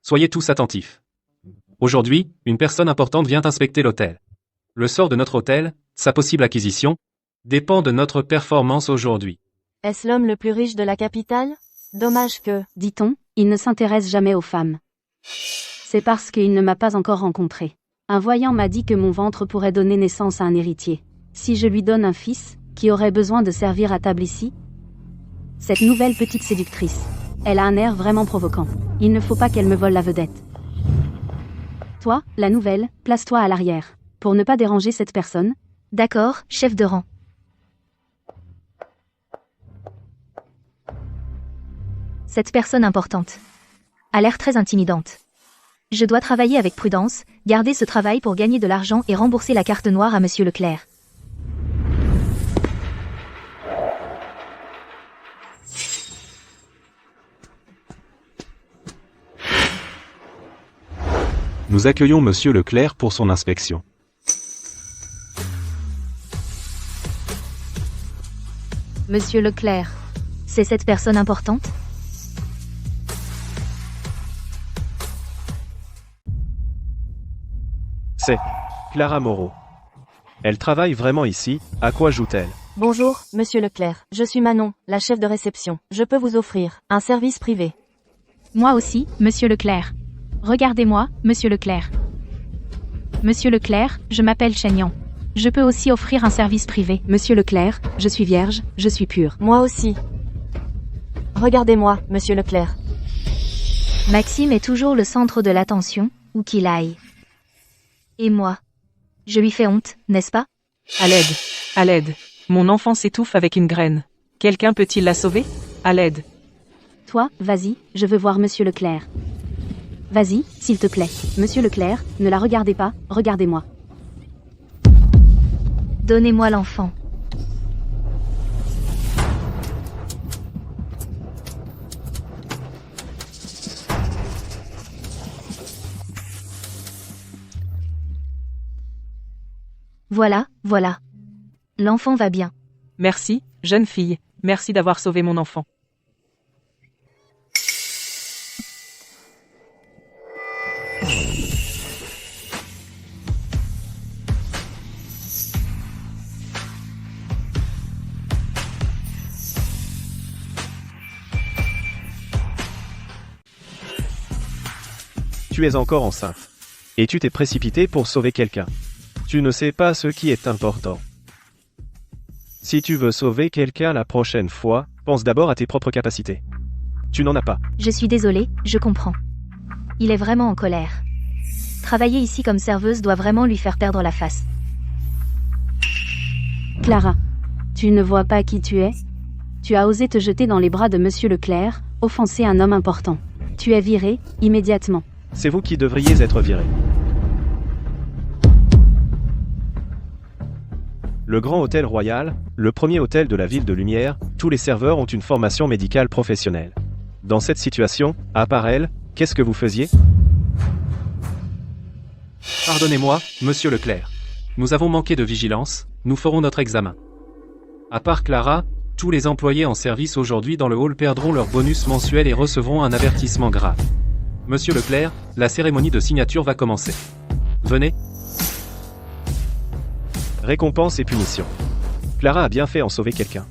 Soyez tous attentifs. Aujourd'hui, une personne importante vient inspecter l'hôtel. Le sort de notre hôtel, sa possible acquisition, dépend de notre performance aujourd'hui. Est-ce l'homme le plus riche de la capitale? Dommage que, dit-on, il ne s'intéresse jamais aux femmes. C'est parce qu'il ne m'a pas encore rencontré. Un voyant m'a dit que mon ventre pourrait donner naissance à un héritier. Si je lui donne un fils, qui aurait besoin de servir à table ici? Cette nouvelle petite séductrice. Elle a un air vraiment provoquant. Il ne faut pas qu'elle me vole la vedette. Toi, la nouvelle, place-toi à l'arrière. Pour ne pas déranger cette personne. D'accord, chef de rang. Cette personne importante a l'air très intimidante. Je dois travailler avec prudence, garder ce travail pour gagner de l'argent et rembourser la carte noire à Monsieur Leclerc. Nous accueillons Monsieur Leclerc pour son inspection. Monsieur Leclerc, c'est cette personne importante? C'est Clara Moreau. Elle travaille vraiment ici, à quoi joue-t-elle? bonjour, Monsieur Leclerc. Je suis Manon, la chef de réception. Je peux vous offrir un service privé. Moi aussi, Monsieur Leclerc. Regardez-moi, Monsieur Leclerc. Monsieur Leclerc, je m'appelle Chaignan. Je peux aussi offrir un service privé. Monsieur Leclerc, je suis vierge, je suis pure. Moi aussi. Regardez-moi, Monsieur Leclerc. Maxime est toujours le centre de l'attention, où qu'il aille. Et moi? Je lui fais honte, n'est-ce pas? À l'aide. À l'aide. Mon enfant s'étouffe avec une graine. Quelqu'un peut-il la sauver? À l'aide. Toi, vas-y, je veux voir Monsieur Leclerc. Vas-y, s'il te plaît. Monsieur Leclerc, ne la regardez pas, regardez-moi. Donnez-moi l'enfant. Voilà, voilà. L'enfant va bien. Merci, jeune fille. Merci d'avoir sauvé mon enfant. Tu es encore enceinte. Et tu t'es précipité pour sauver quelqu'un. Tu ne sais pas ce qui est important. Si tu veux sauver quelqu'un la prochaine fois, pense d'abord à tes propres capacités. Tu n'en as pas. Je suis désolée, je comprends. Il est vraiment en colère. Travailler ici comme serveuse doit vraiment lui faire perdre la face. Clara, tu ne vois pas qui tu es? Tu as osé te jeter dans les bras de Monsieur Leclerc, offenser un homme important. Tu es virée, immédiatement. C'est vous qui devriez être viré. Le Grand Hôtel Royal, le premier hôtel de la ville de Lumière, tous les serveurs ont une formation médicale professionnelle. Dans cette situation, à part elle, qu'est-ce que vous faisiez? Pardonnez-moi, Monsieur Leclerc. Nous avons manqué de vigilance, nous ferons notre examen. À part Clara, tous les employés en service aujourd'hui dans le hall perdront leur bonus mensuel et recevront un avertissement grave. Monsieur Leclerc, la cérémonie de signature va commencer. Venez. Récompense et punition. Clara a bien fait en sauver quelqu'un.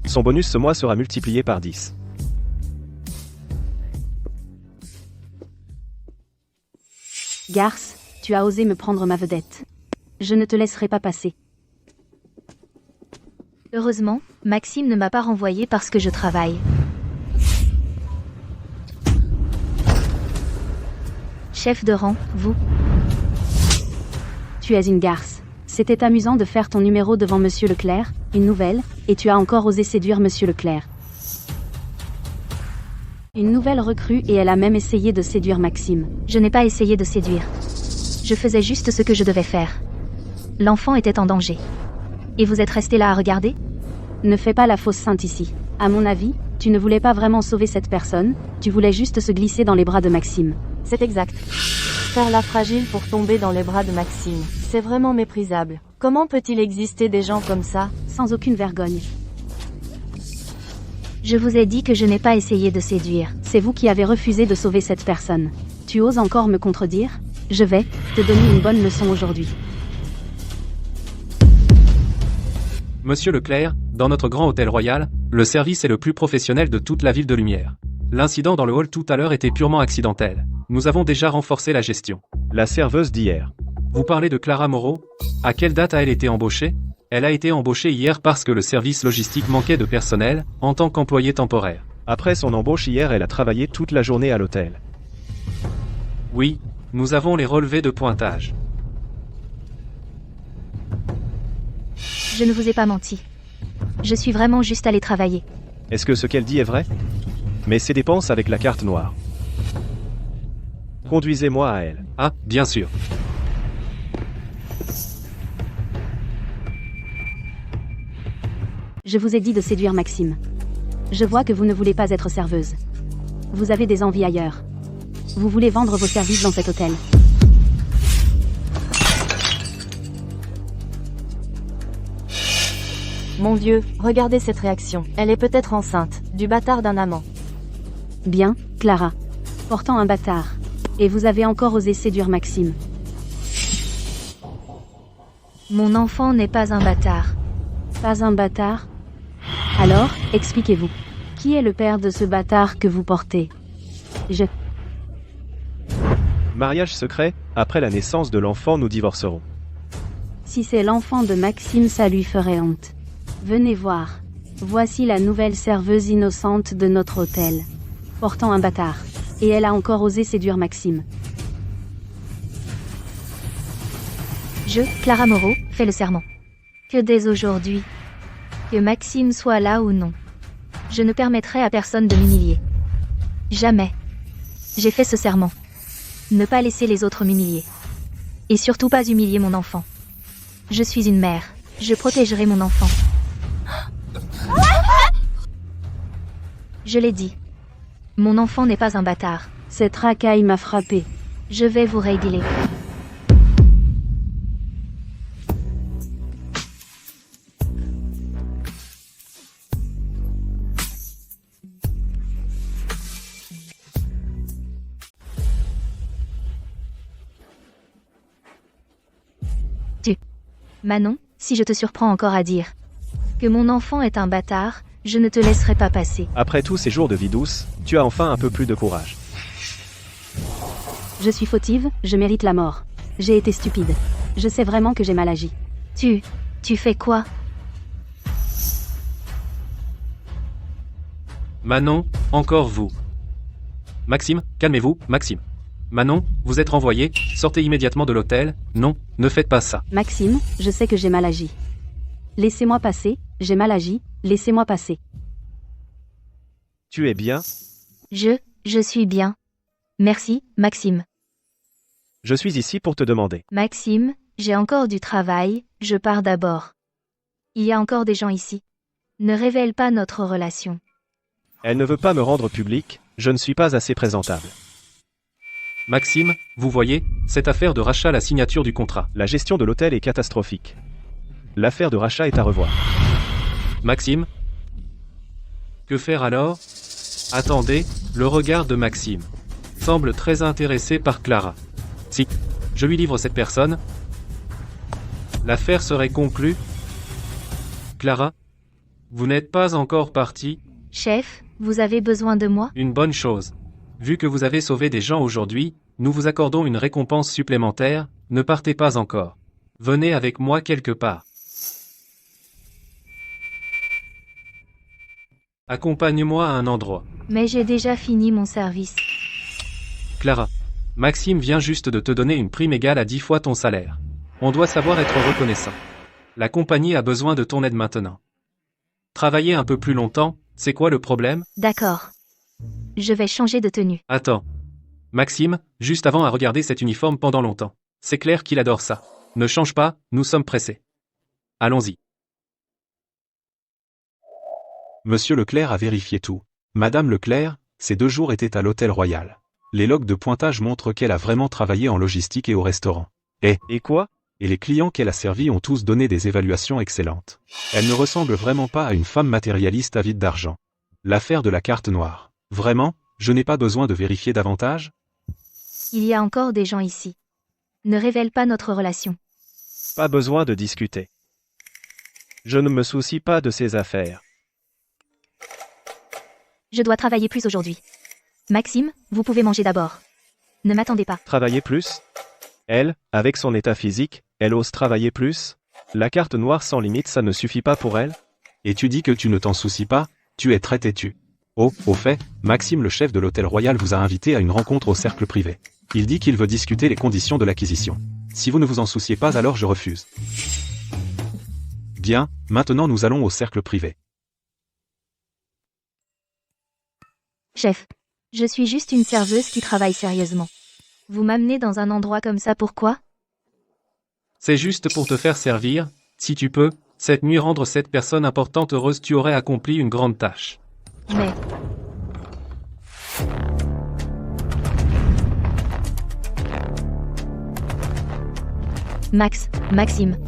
Son bonus ce mois sera multiplié par 10. Garce, tu as osé me prendre ma vedette. Je ne te laisserai pas passer. Heureusement, Maxime ne m'a pas renvoyé parce que je travaille. Chef de rang, vous? Tu es une garce. C'était amusant de faire ton numéro devant Monsieur Leclerc, une nouvelle, et tu as encore osé séduire Monsieur Leclerc. Une nouvelle recrue et elle a même essayé de séduire Maxime. Je n'ai pas essayé de séduire. Je faisais juste ce que je devais faire. L'enfant était en danger. Et vous êtes resté là à regarder? Ne fais pas la fausse sainte ici. À mon avis, tu ne voulais pas vraiment sauver cette personne, tu voulais juste se glisser dans les bras de Maxime. C'est exact. Faire la fragile pour tomber dans les bras de Maxime. C'est vraiment méprisable. Comment peut-il exister des gens comme ça? Sans aucune vergogne. Je vous ai dit que je n'ai pas essayé de séduire. C'est vous qui avez refusé de sauver cette personne. Tu oses encore me contredire? Je vais te donner une bonne leçon aujourd'hui. Monsieur Leclerc, dans notre grand hôtel royal, le service est le plus professionnel de toute la ville de Lumière. L'incident dans le hall tout à l'heure était purement accidentel. Nous avons déjà renforcé la gestion. La serveuse d'hier. Vous parlez de Clara Moreau? À quelle date a-t-elle été embauchée? Elle a été embauchée hier parce que le service logistique manquait de personnel, en tant qu'employée temporaire. Après son embauche hier, elle a travaillé toute la journée à l'hôtel. Oui, nous avons les relevés de pointage. Je ne vous ai pas menti. Je suis vraiment juste allée travailler. Est-ce que ce qu'elle dit est vrai? Mais ses dépenses avec la carte noire. Conduisez-moi à elle. Ah, bien sûr. Je vous ai dit de séduire Maxime. Je vois que vous ne voulez pas être serveuse. Vous avez des envies ailleurs. Vous voulez vendre vos services dans cet hôtel. Mon Dieu, regardez cette réaction. Elle est peut-être enceinte, du bâtard d'un amant. Bien, Clara. Portant un bâtard. Et vous avez encore osé séduire Maxime. Mon enfant n'est pas un bâtard. Pas un bâtard? Alors, expliquez-vous. Qui est le père de ce bâtard que vous portez? Mariage secret, après la naissance de l'enfant, nous divorcerons. Si c'est l'enfant de Maxime, ça lui ferait honte. Venez voir. Voici la nouvelle serveuse innocente de notre hôtel. Portant un bâtard. Et elle a encore osé séduire Maxime. Je, Clara Moreau, fais le serment. Que dès aujourd'hui, que Maxime soit là ou non, je ne permettrai à personne de m'humilier. Jamais. J'ai fait ce serment. Ne pas laisser les autres m'humilier. Et surtout pas humilier mon enfant. Je suis une mère. Je protégerai mon enfant. Je l'ai dit. Mon enfant n'est pas un bâtard. Cette racaille m'a frappé. Je vais vous régler. Manon, si je te surprends encore à dire que mon enfant est un bâtard, je ne te laisserai pas passer. Après tous ces jours de vie douce, tu as enfin un peu plus de courage. Je suis fautive, je mérite la mort. J'ai été stupide. Je sais vraiment que j'ai mal agi. Tu fais quoi? Manon, encore vous. Maxime, calmez-vous, Maxime. Manon, vous êtes renvoyé, sortez immédiatement de l'hôtel. Non, ne faites pas ça. Maxime, je sais que j'ai mal agi. Laissez-moi passer, j'ai mal agi, laissez-moi passer. Tu es bien? Je suis bien. Merci, Maxime. Je suis ici pour te demander. Maxime, j'ai encore du travail, je pars d'abord. Il y a encore des gens ici. Ne révèle pas notre relation. Elle ne veut pas me rendre public, je ne suis pas assez présentable. Maxime, vous voyez, cette affaire de rachat, la signature du contrat. La gestion de l'hôtel est catastrophique. L'affaire de rachat est à revoir. Maxime? Que faire alors? Attendez, le regard de Maxime semble très intéressé par Clara. Si je lui livre cette personne, l'affaire serait conclue. Clara? Vous n'êtes pas encore partie? Chef, vous avez besoin de moi? Une bonne chose. Vu que vous avez sauvé des gens aujourd'hui, nous vous accordons une récompense supplémentaire, ne partez pas encore. Venez avec moi quelque part. Accompagne-moi à un endroit. Mais j'ai déjà fini mon service. Clara. Maxime vient juste de te donner une prime égale à 10 fois ton salaire. On doit savoir être reconnaissant. La compagnie a besoin de ton aide maintenant. Travailler un peu plus longtemps, c'est quoi le problème? D'accord. Je vais changer de tenue. Attends. Maxime, juste avant à regarder cet uniforme pendant longtemps. C'est clair qu'il adore ça. Ne change pas, nous sommes pressés. Allons-y. Monsieur Leclerc a vérifié tout. Madame Leclerc, ces 2 jours étaient à l'hôtel Royal. Les logs de pointage montrent qu'elle a vraiment travaillé en logistique et au restaurant. Et quoi? Et les clients qu'elle a servis ont tous donné des évaluations excellentes. Elle ne ressemble vraiment pas à une femme matérialiste avide d'argent. L'affaire de la carte noire. Vraiment, je n'ai pas besoin de vérifier davantage? Il y a encore des gens ici. Ne révèle pas notre relation. Pas besoin de discuter. Je ne me soucie pas de ces affaires. Je dois travailler plus aujourd'hui. Maxime, vous pouvez manger d'abord. Ne m'attendez pas. Travailler plus? Elle, avec son état physique, elle ose travailler plus? La carte noire sans limite, ça ne suffit pas pour elle? Et tu dis que tu ne t'en soucies pas? Tu es très têtu. Oh, au fait, Maxime le chef de l'hôtel Royal vous a invité à une rencontre au cercle privé. Il dit qu'il veut discuter les conditions de l'acquisition. Si vous ne vous en souciez pas, alors je refuse. Bien, maintenant nous allons au cercle privé. Chef, je suis juste une serveuse qui travaille sérieusement. Vous m'amenez dans un endroit comme ça, pourquoi? C'est juste pour te faire servir, si tu peux, cette nuit rendre cette personne importante heureuse, tu aurais accompli une grande tâche. Mais... Maxime.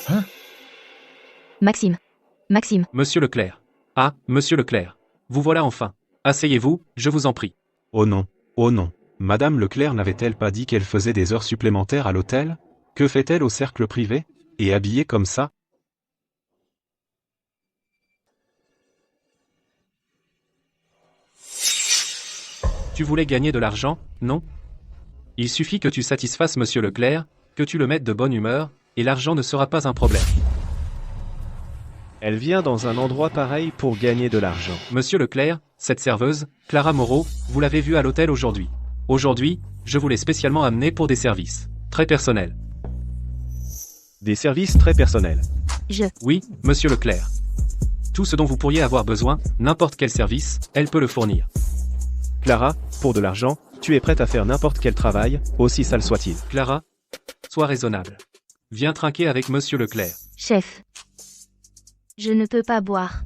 Hein? Maxime. Monsieur Leclerc. Ah, monsieur Leclerc. Vous voilà enfin. Asseyez-vous, je vous en prie. Oh non, oh non. Madame Leclerc n'avait-elle pas dit qu'elle faisait des heures supplémentaires à l'hôtel? Que fait-elle au cercle privé? Et habillée comme ça? Tu voulais gagner de l'argent, non? Il suffit que tu satisfasses monsieur Leclerc, que tu le mettes de bonne humeur, et l'argent ne sera pas un problème. Elle vient dans un endroit pareil pour gagner de l'argent. Monsieur Leclerc, cette serveuse, Clara Moreau, vous l'avez vue à l'hôtel aujourd'hui. Aujourd'hui, je vous l'ai spécialement amenée pour des services très personnels. Des services très personnels. Oui, monsieur Leclerc. Tout ce dont vous pourriez avoir besoin, n'importe quel service, elle peut le fournir. Clara, pour de l'argent, tu es prête à faire n'importe quel travail, aussi sale soit-il. Clara, sois raisonnable. Viens trinquer avec monsieur Leclerc. Chef. Je ne peux pas boire.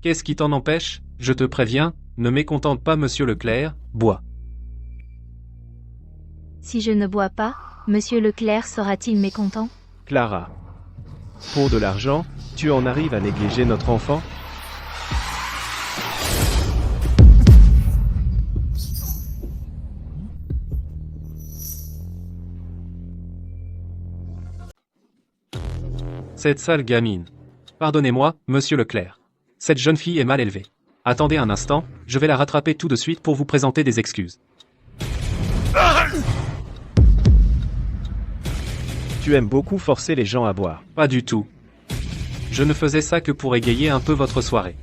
Qu'est-ce qui t'en empêche? Je te préviens, ne mécontente pas monsieur Leclerc, bois. Si je ne bois pas, monsieur Leclerc sera-t-il mécontent? Clara. Pour de l'argent, tu en arrives à négliger notre enfant? Cette sale gamine. Pardonnez-moi, monsieur Leclerc. Cette jeune fille est mal élevée. Attendez un instant, je vais la rattraper tout de suite pour vous présenter des excuses. Tu aimes beaucoup forcer les gens à boire. Pas du tout. Je ne faisais ça que pour égayer un peu votre soirée.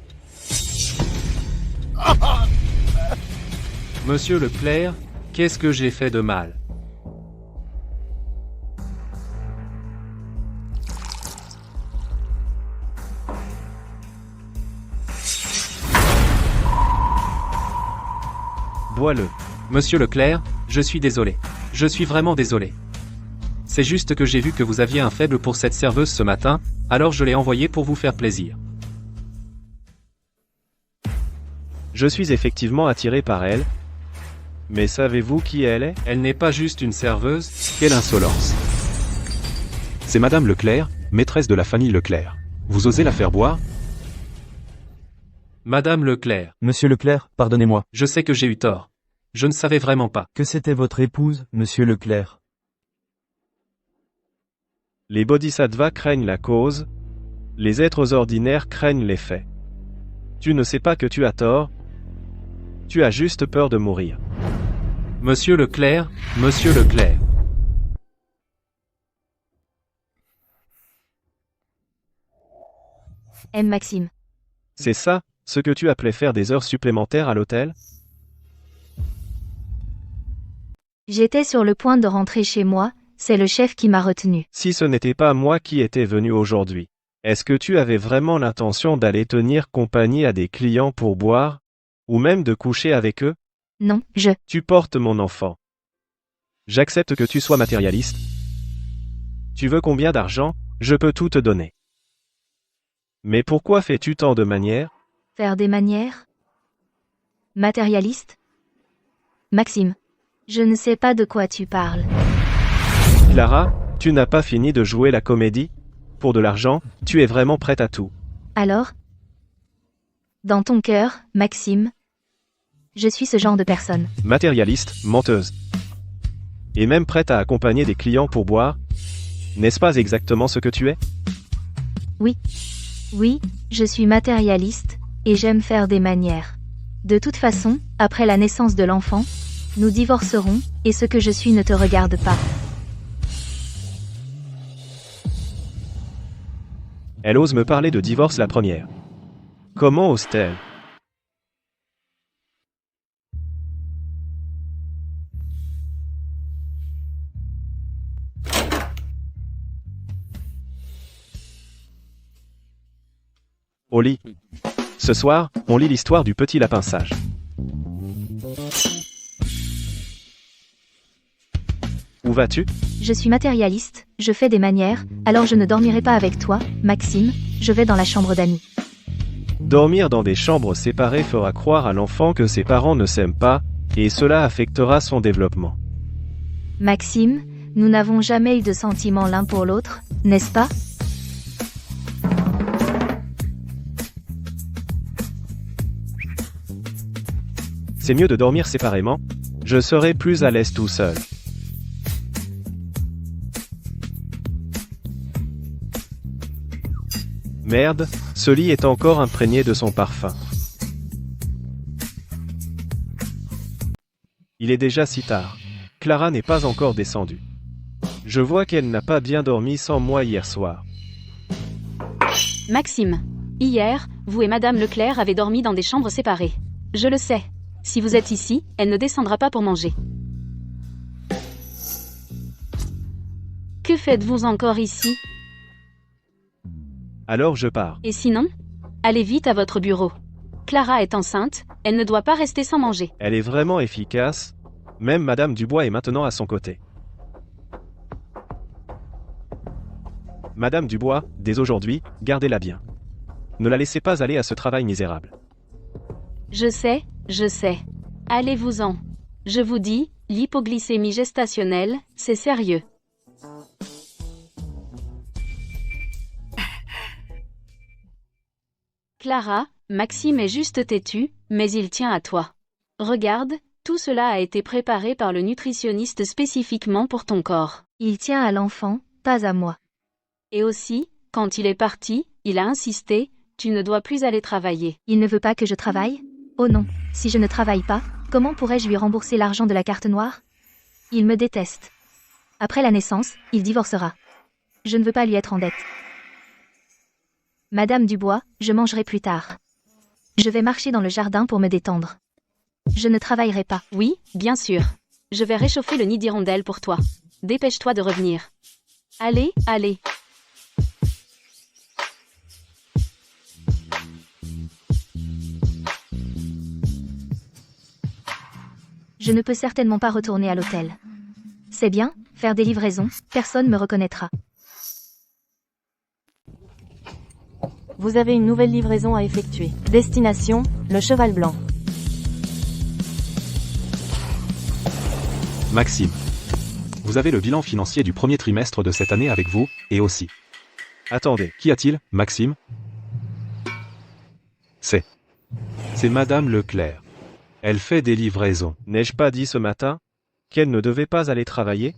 Monsieur Leclerc, qu'est-ce que j'ai fait de mal? Bois-le. Monsieur Leclerc, je suis désolé. Je suis vraiment désolé. C'est juste que j'ai vu que vous aviez un faible pour cette serveuse ce matin, alors je l'ai envoyée pour vous faire plaisir. Je suis effectivement attiré par elle. Mais savez-vous qui elle est? Elle n'est pas juste une serveuse. Quelle insolence! C'est Madame Leclerc, maîtresse de la famille Leclerc. Vous osez la faire boire? Madame Leclerc. Monsieur Leclerc, pardonnez-moi. Je sais que j'ai eu tort. Je ne savais vraiment pas. Que c'était votre épouse, monsieur Leclerc. Les bodhisattvas craignent la cause. Les êtres ordinaires craignent les faits. Tu ne sais pas que tu as tort. Tu as juste peur de mourir. Monsieur Leclerc, monsieur Leclerc. Maxime. C'est ça, ce que tu appelais faire des heures supplémentaires à l'hôtel? J'étais sur le point de rentrer chez moi, c'est le chef qui m'a retenu. Si ce n'était pas moi qui étais venu aujourd'hui, est-ce que tu avais vraiment l'intention d'aller tenir compagnie à des clients pour boire? Ou même de coucher avec eux? Non, Tu portes mon enfant. J'accepte que tu sois matérialiste. Tu veux combien d'argent? Je peux tout te donner. Mais pourquoi fais-tu tant de manières? Faire des manières? Matérialiste? Maxime. Je ne sais pas de quoi tu parles. Clara, tu n'as pas fini de jouer la comédie? Pour de l'argent, tu es vraiment prête à tout. Alors? Dans ton cœur, Maxime, je suis ce genre de personne. Matérialiste, menteuse. Et même prête à accompagner des clients pour boire. N'est-ce pas exactement ce que tu es? Oui, je suis matérialiste, et j'aime faire des manières. De toute façon, après la naissance de l'enfant, nous divorcerons, et ce que je suis ne te regarde pas. Elle ose me parler de divorce la première. Comment ose-t-elle? Au lit. Ce soir, on lit l'histoire du petit lapin sage. Où vas-tu? Je suis matérialiste, je fais des manières, alors je ne dormirai pas avec toi, Maxime, je vais dans la chambre d'amis. Dormir dans des chambres séparées fera croire à l'enfant que ses parents ne s'aiment pas, et cela affectera son développement. Maxime, nous n'avons jamais eu de sentiments l'un pour l'autre, n'est-ce pas? C'est mieux de dormir séparément. Je serai plus à l'aise tout seul. Merde, ce lit est encore imprégné de son parfum. Il est déjà si tard. Clara n'est pas encore descendue. Je vois qu'elle n'a pas bien dormi sans moi hier soir. Maxime. Hier, vous et Madame Leclerc avez dormi dans des chambres séparées. Je le sais. Si vous êtes ici, elle ne descendra pas pour manger. Que faites-vous encore ici? Alors je pars. Et sinon? Allez vite à votre bureau. Clara est enceinte, elle ne doit pas rester sans manger. Elle est vraiment efficace. Même Madame Dubois est maintenant à son côté. Madame Dubois, dès aujourd'hui, gardez-la bien. Ne la laissez pas aller à ce travail misérable. Je sais. Allez-vous-en. Je vous dis, l'hypoglycémie gestationnelle, c'est sérieux. Clara, Maxime est juste têtu, mais il tient à toi. Regarde, tout cela a été préparé par le nutritionniste spécifiquement pour ton corps. Il tient à l'enfant, pas à moi. Et aussi, quand il est parti, il a insisté, tu ne dois plus aller travailler. Il ne veut pas que je travaille? Oh non, si je ne travaille pas, comment pourrais-je lui rembourser l'argent de la carte noire? Il me déteste. Après la naissance, il divorcera. Je ne veux pas lui être en dette. Madame Dubois, je mangerai plus tard. Je vais marcher dans le jardin pour me détendre. Je ne travaillerai pas. Oui, bien sûr. Je vais réchauffer le nid d'hirondelle pour toi. Dépêche-toi de revenir. Allez. Je ne peux certainement pas retourner à l'hôtel. C'est bien, faire des livraisons, personne me reconnaîtra. Vous avez une nouvelle livraison à effectuer. Destination, le Cheval Blanc. Maxime. Vous avez le bilan financier du premier trimestre de cette année avec vous, et aussi. Attendez. Qu'y a-t-il, Maxime? C'est Madame Leclerc. Elle fait des livraisons. N'ai-je pas dit ce matin qu'elle ne devait pas aller travailler?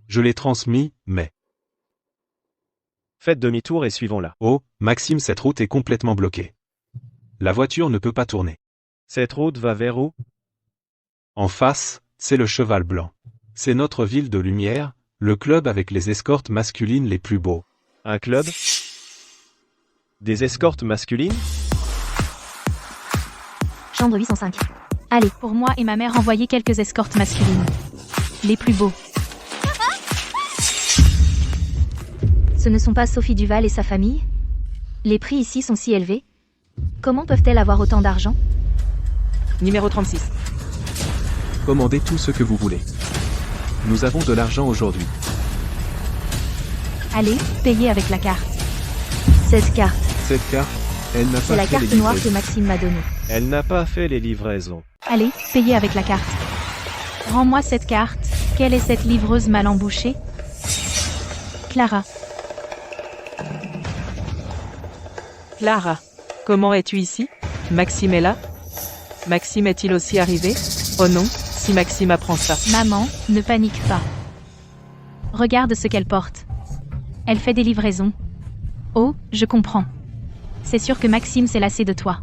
Je l'ai transmis, mais... Faites demi-tour et suivons-la. Oh, Maxime, cette route est complètement bloquée. La voiture ne peut pas tourner. Cette route va vers où? En face, c'est le Cheval Blanc. C'est notre ville de lumière, le club avec les escortes masculines les plus beaux. Un club? Des escortes masculines? Chambre 805. Allez. Pour moi et ma mère envoyer quelques escortes masculines. Les plus beaux. Ce ne sont pas Sophie Duval et sa famille? Les prix ici sont si élevés. Comment peuvent-elles avoir autant d'argent? Numéro 36. Commandez tout ce que vous voulez. Nous avons de l'argent aujourd'hui. Allez, payez avec la carte. Cette carte, Cette carte, elle n'a c'est pas la fait carte les noire que livraisons. Maxime m'a donnée. Elle n'a pas fait les livraisons. Allez, payez avec la carte. Rends-moi cette carte. Quelle est cette livreuse mal embouchée? Clara. Clara, comment es-tu ici? Maxime est là? Maxime est-il aussi arrivé? Oh non, si Maxime apprend ça. Maman, ne panique pas. Regarde ce qu'elle porte. Elle fait des livraisons. Oh, je comprends. C'est sûr que Maxime s'est lassé de toi.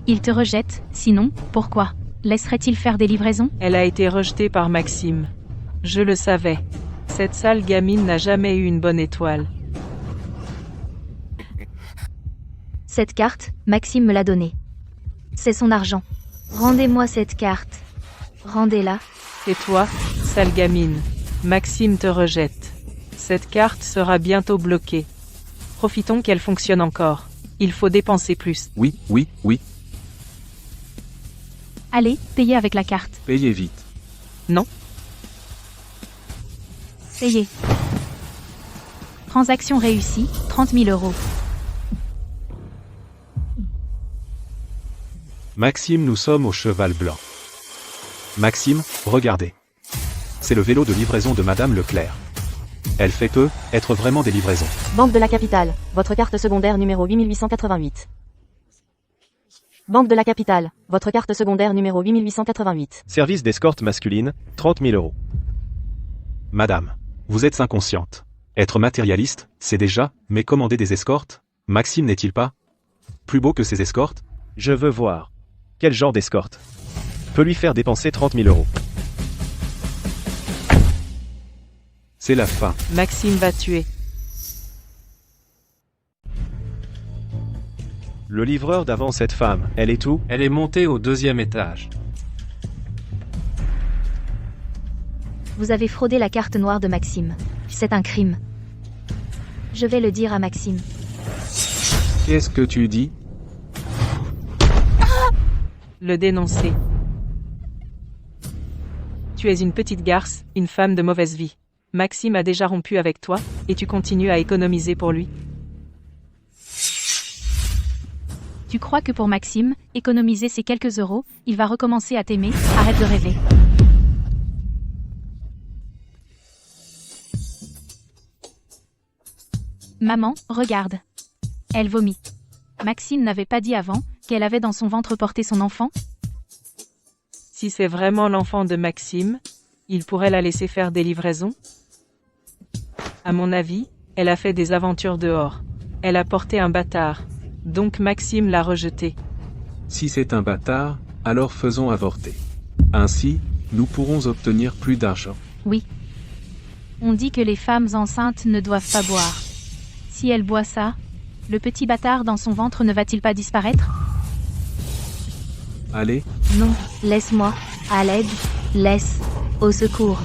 Il te rejette, sinon, pourquoi? Laisserait-il faire des livraisons? Elle a été rejetée par Maxime. Je le savais. Cette sale gamine n'a jamais eu une bonne étoile. Cette carte, Maxime me l'a donnée. C'est son argent. Rendez-moi cette carte. Rendez-la. Et toi, sale gamine, Maxime te rejette. Cette carte sera bientôt bloquée. Profitons qu'elle fonctionne encore. Il faut dépenser plus. Oui, oui, oui. Allez, payez avec la carte. Payez vite. Non, Payez. Transaction réussie, 30 000 euros. Maxime, nous sommes au Cheval Blanc. Maxime, regardez. C'est le vélo de livraison de Madame Leclerc. Elle fait être vraiment des livraisons. Banque de la Capitale, votre carte secondaire numéro 8888. Banque de la Capitale, votre carte secondaire numéro 8888. Service d'escorte masculine, 30 000 euros. Madame, vous êtes inconsciente. Être matérialiste, c'est déjà, mais commander des escortes? Maxime n'est-il pas plus beau que ces escortes? Je veux voir. Quel genre d'escorte peut lui faire dépenser 30 000 euros? C'est la fin. Maxime va tuer. Le livreur d'avant cette femme, elle est où? Elle est montée au 2e étage. Vous avez fraudé la carte noire de Maxime. C'est un crime. Je vais le dire à Maxime. Qu'est-ce que tu dis? Le dénoncer. Tu es une petite garce, une femme de mauvaise vie. Maxime a déjà rompu avec toi, et tu continues à économiser pour lui. Tu crois que pour Maxime, économiser ces quelques euros, il va recommencer à t'aimer? Arrête de rêver. Maman, regarde. Elle vomit. Maxime n'avait pas dit avant qu'elle avait dans son ventre porté son enfant? Si c'est vraiment l'enfant de Maxime, il pourrait la laisser faire des livraisons? À mon avis, elle a fait des aventures dehors. Elle a porté un bâtard. Donc Maxime l'a rejeté. Si c'est un bâtard, alors faisons avorter. Ainsi, nous pourrons obtenir plus d'argent. Oui. On dit que les femmes enceintes ne doivent pas boire. Si elle boit ça, le petit bâtard dans son ventre ne va-t-il pas disparaître? Allez, Non, laisse-moi. À l'aide. Laisse. Au secours.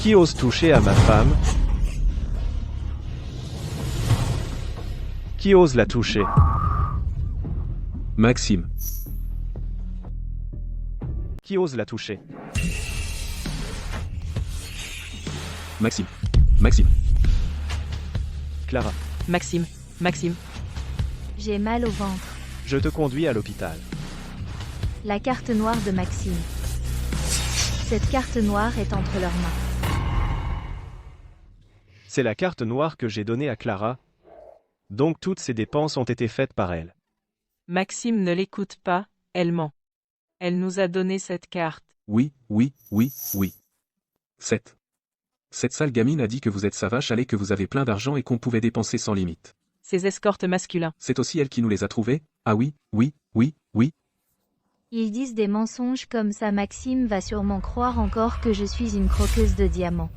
Qui ose toucher à ma femme? Qui ose la toucher? Maxime. Qui ose la toucher? Maxime. Maxime. Clara, Maxime, Maxime. J'ai mal au ventre. je te conduis à l'hôpital. La carte noire de Maxime. Cette carte noire est entre leurs mains. C'est la carte noire que j'ai donnée à Clara. Donc toutes ces dépenses ont été faites par elle. Maxime ne l'écoute pas, elle ment. Elle nous a donné cette carte. Oui, oui, oui, oui. 7. Cette sale gamine a dit que vous êtes sa vache à lait, que vous avez plein d'argent et qu'on pouvait dépenser sans limite. Ces escortes masculins. C'est aussi elle qui nous les a trouvés? Ah oui, oui, oui, oui. Ils disent des mensonges comme ça. Maxime va sûrement croire encore que je suis une croqueuse de diamants.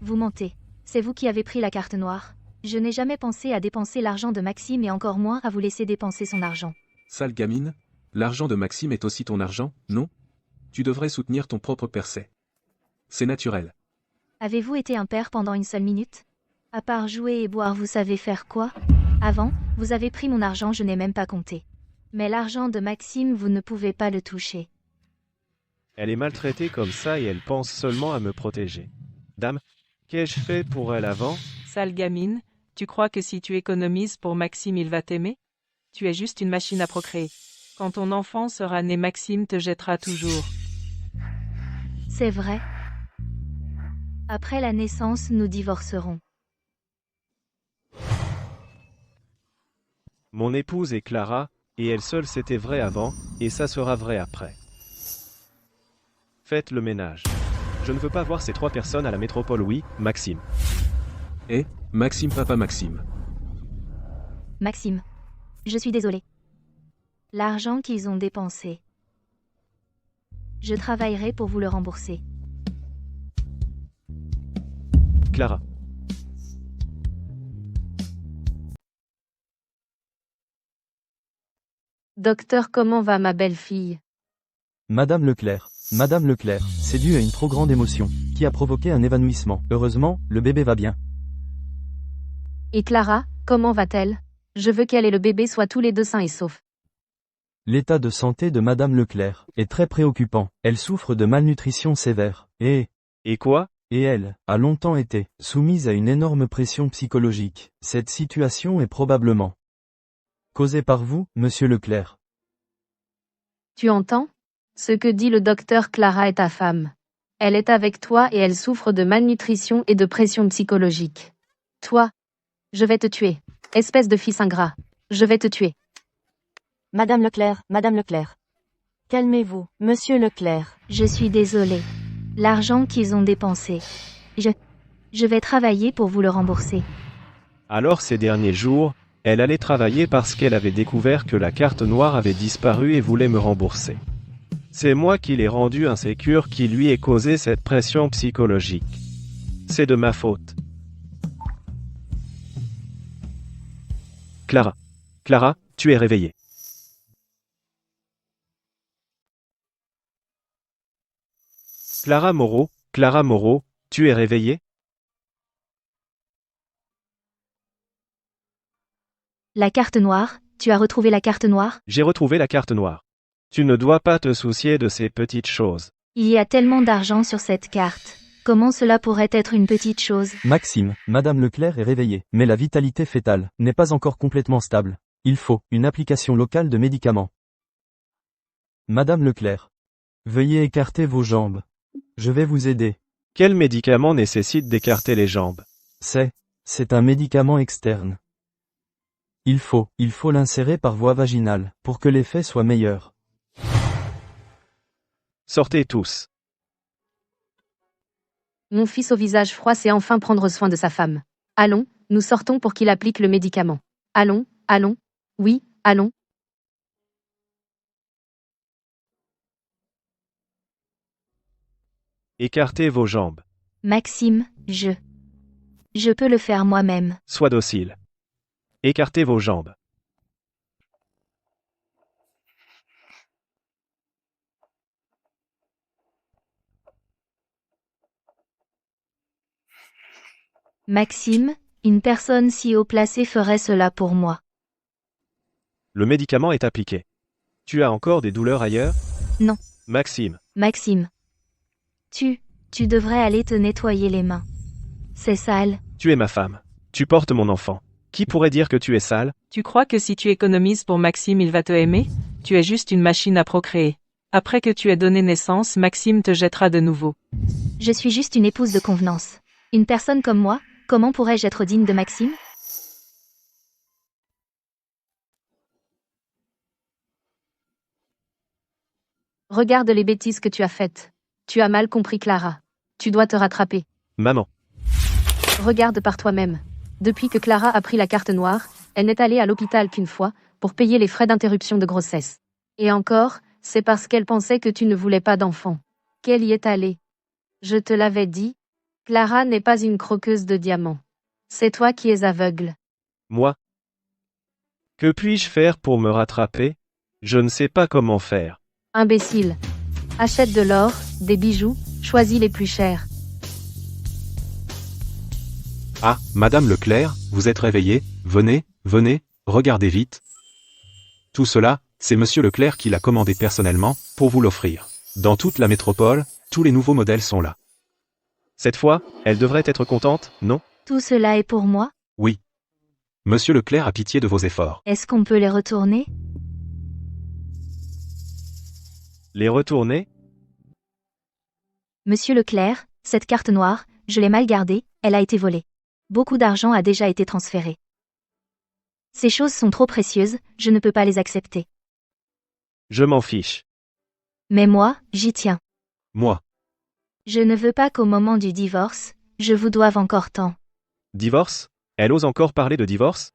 Vous mentez. C'est vous qui avez pris la carte noire. Je n'ai jamais pensé à dépenser l'argent de Maxime et encore moins à vous laisser dépenser son argent. Sale gamine, l'argent de Maxime est aussi ton argent, non? Tu devrais soutenir ton propre percé. C'est naturel. Avez-vous été un père pendant une seule minute? À part jouer et boire, vous savez faire quoi? Avant, vous avez pris mon argent, je n'ai même pas compté. Mais l'argent de Maxime, vous ne pouvez pas le toucher. Elle est maltraitée comme ça et elle pense seulement à me protéger. Dame, qu'ai-je fait pour elle avant? Sale gamine, tu crois que si tu économises pour Maxime il va t'aimer? Tu es juste une machine à procréer. Quand ton enfant sera né, Maxime te jettera toujours. C'est vrai. Après la naissance, nous divorcerons. Mon épouse est Clara, et elle seule c'était vrai avant, et ça sera vrai après. Faites le ménage. Je ne veux pas voir ces 3 personnes à la métropole, oui, Maxime. Eh, Maxime, papa Maxime. Maxime. Je suis désolée. L'argent qu'ils ont dépensé. Je travaillerai pour vous le rembourser. Clara. Docteur, comment va ma belle-fille? Madame Leclerc, c'est dû à une trop grande émotion, qui a provoqué un évanouissement. Heureusement, le bébé va bien. Et Clara, comment va-t-elle? Je veux qu'elle et le bébé soient tous les deux sains et saufs. L'état de santé de Madame Leclerc est très préoccupant. Elle souffre de malnutrition sévère. Et quoi? elle a longtemps été soumise à une énorme pression psychologique. Cette situation est probablement causée par vous, Monsieur Leclerc. Tu entends? Ce que dit le docteur, Clara est ta femme. Elle est avec toi et elle souffre de malnutrition et de pression psychologique. Toi, je vais te tuer. Espèce de fils ingrat. Je vais te tuer. Madame Leclerc, Madame Leclerc. Calmez-vous, Monsieur Leclerc. Je suis désolée. L'argent qu'ils ont dépensé. Je vais travailler pour vous le rembourser. Alors ces derniers jours, elle allait travailler parce qu'elle avait découvert que la carte noire avait disparu et voulait me rembourser. C'est moi qui l'ai rendue insécure qui lui ai causé cette pression psychologique. C'est de ma faute. Clara, tu es réveillée. Clara Moreau, tu es réveillée? La carte noire, tu as retrouvé la carte noire? J'ai retrouvé la carte noire. Tu ne dois pas te soucier de ces petites choses. Il y a tellement d'argent sur cette carte. Comment cela pourrait être une petite chose? Maxime, Madame Leclerc est réveillée, mais la vitalité fœtale n'est pas encore complètement stable. Il faut une application locale de médicaments. Madame Leclerc, veuillez écarter vos jambes. Je vais vous aider. Quel médicament nécessite d'écarter les jambes? C'est un médicament externe. Il faut l'insérer par voie vaginale, pour que l'effet soit meilleur. Sortez tous. Mon fils au visage froid sait enfin prendre soin de sa femme. Allons, nous sortons pour qu'il applique le médicament. Allons. Oui, allons. Écartez vos jambes. Maxime, je peux le faire moi-même. Sois docile. Écartez vos jambes. Maxime, une personne si haut placée ferait cela pour moi. Le médicament est appliqué. Tu as encore des douleurs ailleurs? Non. Maxime. Tu devrais aller te nettoyer les mains. C'est sale. Tu es ma femme. Tu portes mon enfant. Qui pourrait dire que tu es sale? Tu crois que si tu économises pour Maxime, il va te aimer? Tu es juste une machine à procréer. Après que tu aies donné naissance, Maxime te jettera de nouveau. Je suis juste une épouse de convenance. Une personne comme moi, comment pourrais-je être digne de Maxime? Regarde les bêtises que tu as faites. Tu as mal compris, Clara. Tu dois te rattraper. Maman. Regarde par toi-même. Depuis que Clara a pris la carte noire, elle n'est allée à l'hôpital qu'une fois, pour payer les frais d'interruption de grossesse. Et encore, c'est parce qu'elle pensait que tu ne voulais pas d'enfant qu'elle y est allée. Je te l'avais dit, Clara n'est pas une croqueuse de diamants. C'est toi qui es aveugle. Moi? Que puis-je faire pour me rattraper? Je ne sais pas comment faire. Imbécile. Achète de l'or, des bijoux, choisis les plus chers. Ah, Madame Leclerc, vous êtes réveillée, venez, regardez vite. Tout cela, c'est Monsieur Leclerc qui l'a commandé personnellement, pour vous l'offrir. Dans toute la métropole, tous les nouveaux modèles sont là. Cette fois, elle devrait être contente, non? Tout cela est pour moi? Oui. Monsieur Leclerc a pitié de vos efforts. Est-ce qu'on peut les retourner? Les retourner? Monsieur Leclerc, cette carte noire, je l'ai mal gardée, elle a été volée. Beaucoup d'argent a déjà été transféré. Ces choses sont trop précieuses, je ne peux pas les accepter. Je m'en fiche. Mais moi, j'y tiens. Moi. Je ne veux pas qu'au moment du divorce, je vous doive encore tant. Divorce? Elle ose encore parler de divorce?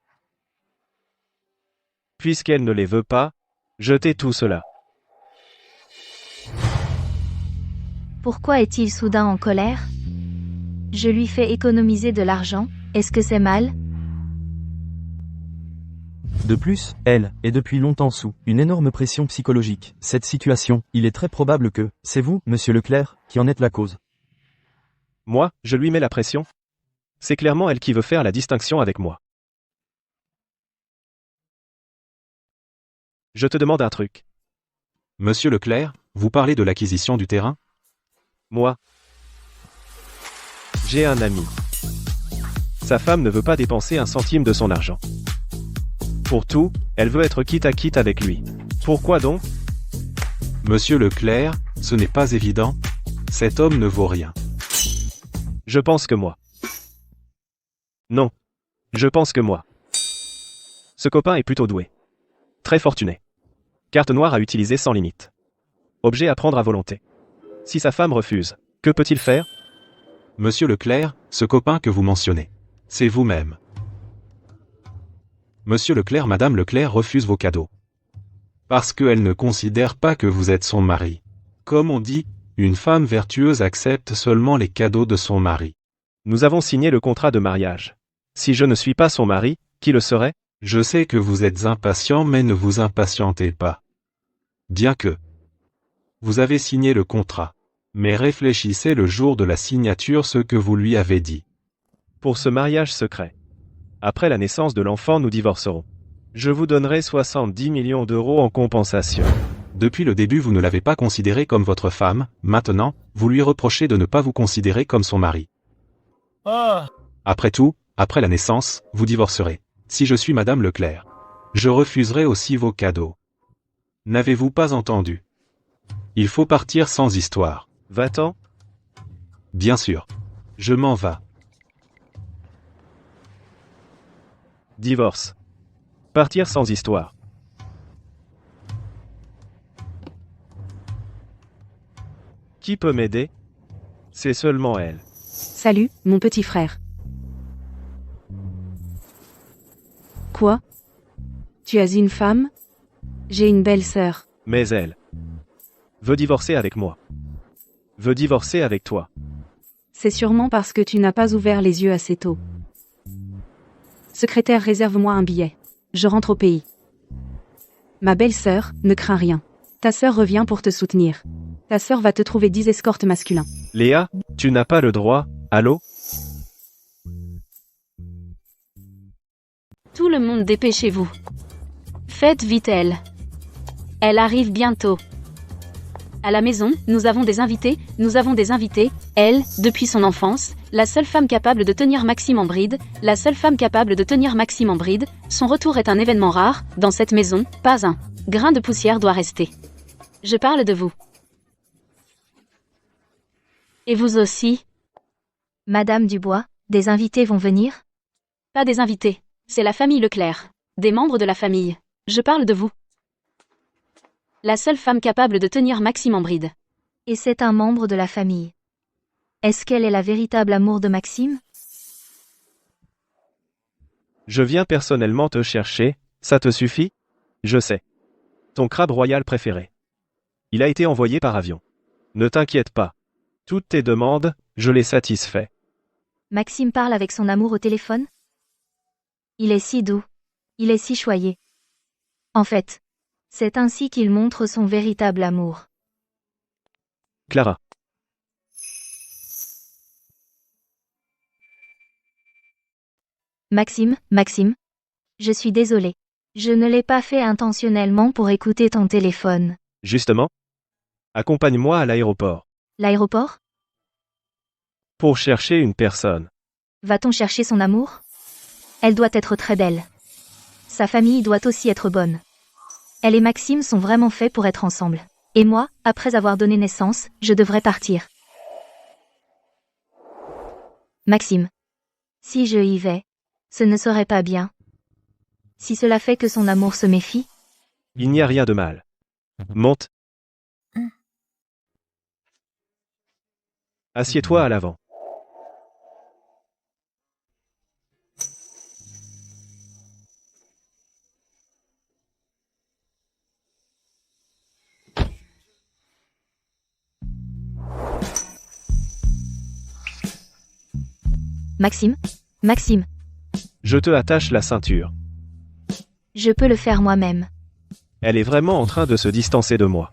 Puisqu'elle ne les veut pas, jetez tout cela. Pourquoi est-il soudain en colère? Je lui fais économiser de l'argent, est-ce que c'est mal? De plus, elle est depuis longtemps sous une énorme pression psychologique. Cette situation, il est très probable que c'est vous, monsieur Leclerc, qui en êtes la cause. Moi, je lui mets la pression? C'est clairement elle qui veut faire la distinction avec moi. Je te demande un truc. Monsieur Leclerc, vous parlez de l'acquisition du terrain? Moi, j'ai un ami. Sa femme ne veut pas dépenser un centime de son argent. Pour tout, elle veut être quitte à quitte avec lui. Pourquoi donc? Monsieur Leclerc, ce n'est pas évident. Cet homme ne vaut rien. Je pense que moi. Non. Je pense que moi. Ce copain est plutôt doué. Très fortuné. Carte noire à utiliser sans limite. Objet à prendre à volonté. Si sa femme refuse, que peut-il faire? Monsieur Leclerc, ce copain que vous mentionnez, c'est vous-même. Monsieur Leclerc, Madame Leclerc refuse vos cadeaux. Parce qu'elle ne considère pas que vous êtes son mari. Comme on dit, une femme vertueuse accepte seulement les cadeaux de son mari. Nous avons signé le contrat de mariage. Si je ne suis pas son mari, qui le serait? Je sais que vous êtes impatient, mais ne vous impatientez pas. Bien que vous avez signé le contrat, mais réfléchissez le jour de la signature ce que vous lui avez dit. Pour ce mariage secret. Après la naissance de l'enfant, nous divorcerons. Je vous donnerai 70 millions d'euros en compensation. Depuis le début, vous ne l'avez pas considéré comme votre femme, maintenant, vous lui reprochez de ne pas vous considérer comme son mari. Après tout, après la naissance, vous divorcerez. Si je suis Madame Leclerc, je refuserai aussi vos cadeaux. N'avez-vous pas entendu? Il faut partir sans histoire. Va-t'en? Bien sûr. Je m'en vais. Divorce. Partir sans histoire. Qui peut m'aider? C'est seulement elle. Salut, mon petit frère. Quoi? Tu as une femme? J'ai une belle sœur. Mais elle veut divorcer avec moi. Veut divorcer avec toi. C'est sûrement parce que tu n'as pas ouvert les yeux assez tôt. Secrétaire, réserve-moi un billet. Je rentre au pays. Ma belle-sœur, ne crains rien. Ta sœur revient pour te soutenir. Ta sœur va te trouver 10 escortes masculins. Léa, tu n'as pas le droit, allô? Tout le monde, dépêchez-vous. Faites vite, elle. Elle arrive bientôt. À la maison, nous avons des invités. Elle, depuis son enfance, la seule femme capable de tenir Maxime en bride, son retour est un événement rare, dans cette maison, pas un grain de poussière doit rester. Je parle de vous. Et vous aussi. Madame Dubois, des invités vont venir? Pas des invités, c'est la famille Leclerc. Des membres de la famille. Je parle de vous. La seule femme capable de tenir Maxime en bride. Et c'est un membre de la famille. Est-ce qu'elle est la véritable amour de Maxime? Je viens personnellement te chercher, ça te suffit? Je sais. Ton crabe royal préféré. Il a été envoyé par avion. Ne t'inquiète pas. Toutes tes demandes, je les satisfais. Maxime parle avec son amour au téléphone? Il est si doux. Il est si choyé. En fait, c'est ainsi qu'il montre son véritable amour. Clara. Maxime, je suis désolée. Je ne l'ai pas fait intentionnellement pour écouter ton téléphone. Justement. Accompagne-moi à l'aéroport. L'aéroport? Pour chercher une personne. Va-t-on chercher son amour? Elle doit être très belle. Sa famille doit aussi être bonne. Elle et Maxime sont vraiment faits pour être ensemble. Et moi, après avoir donné naissance, je devrais partir. Maxime. Si je y vais, ce ne serait pas bien. Si cela fait que son amour se méfie, Il n'y a rien de mal. Monte. Assieds-toi à l'avant. Maxime, Maxime, Je te attache la ceinture. je peux le faire moi-même. Elle est vraiment en train de se distancer de moi.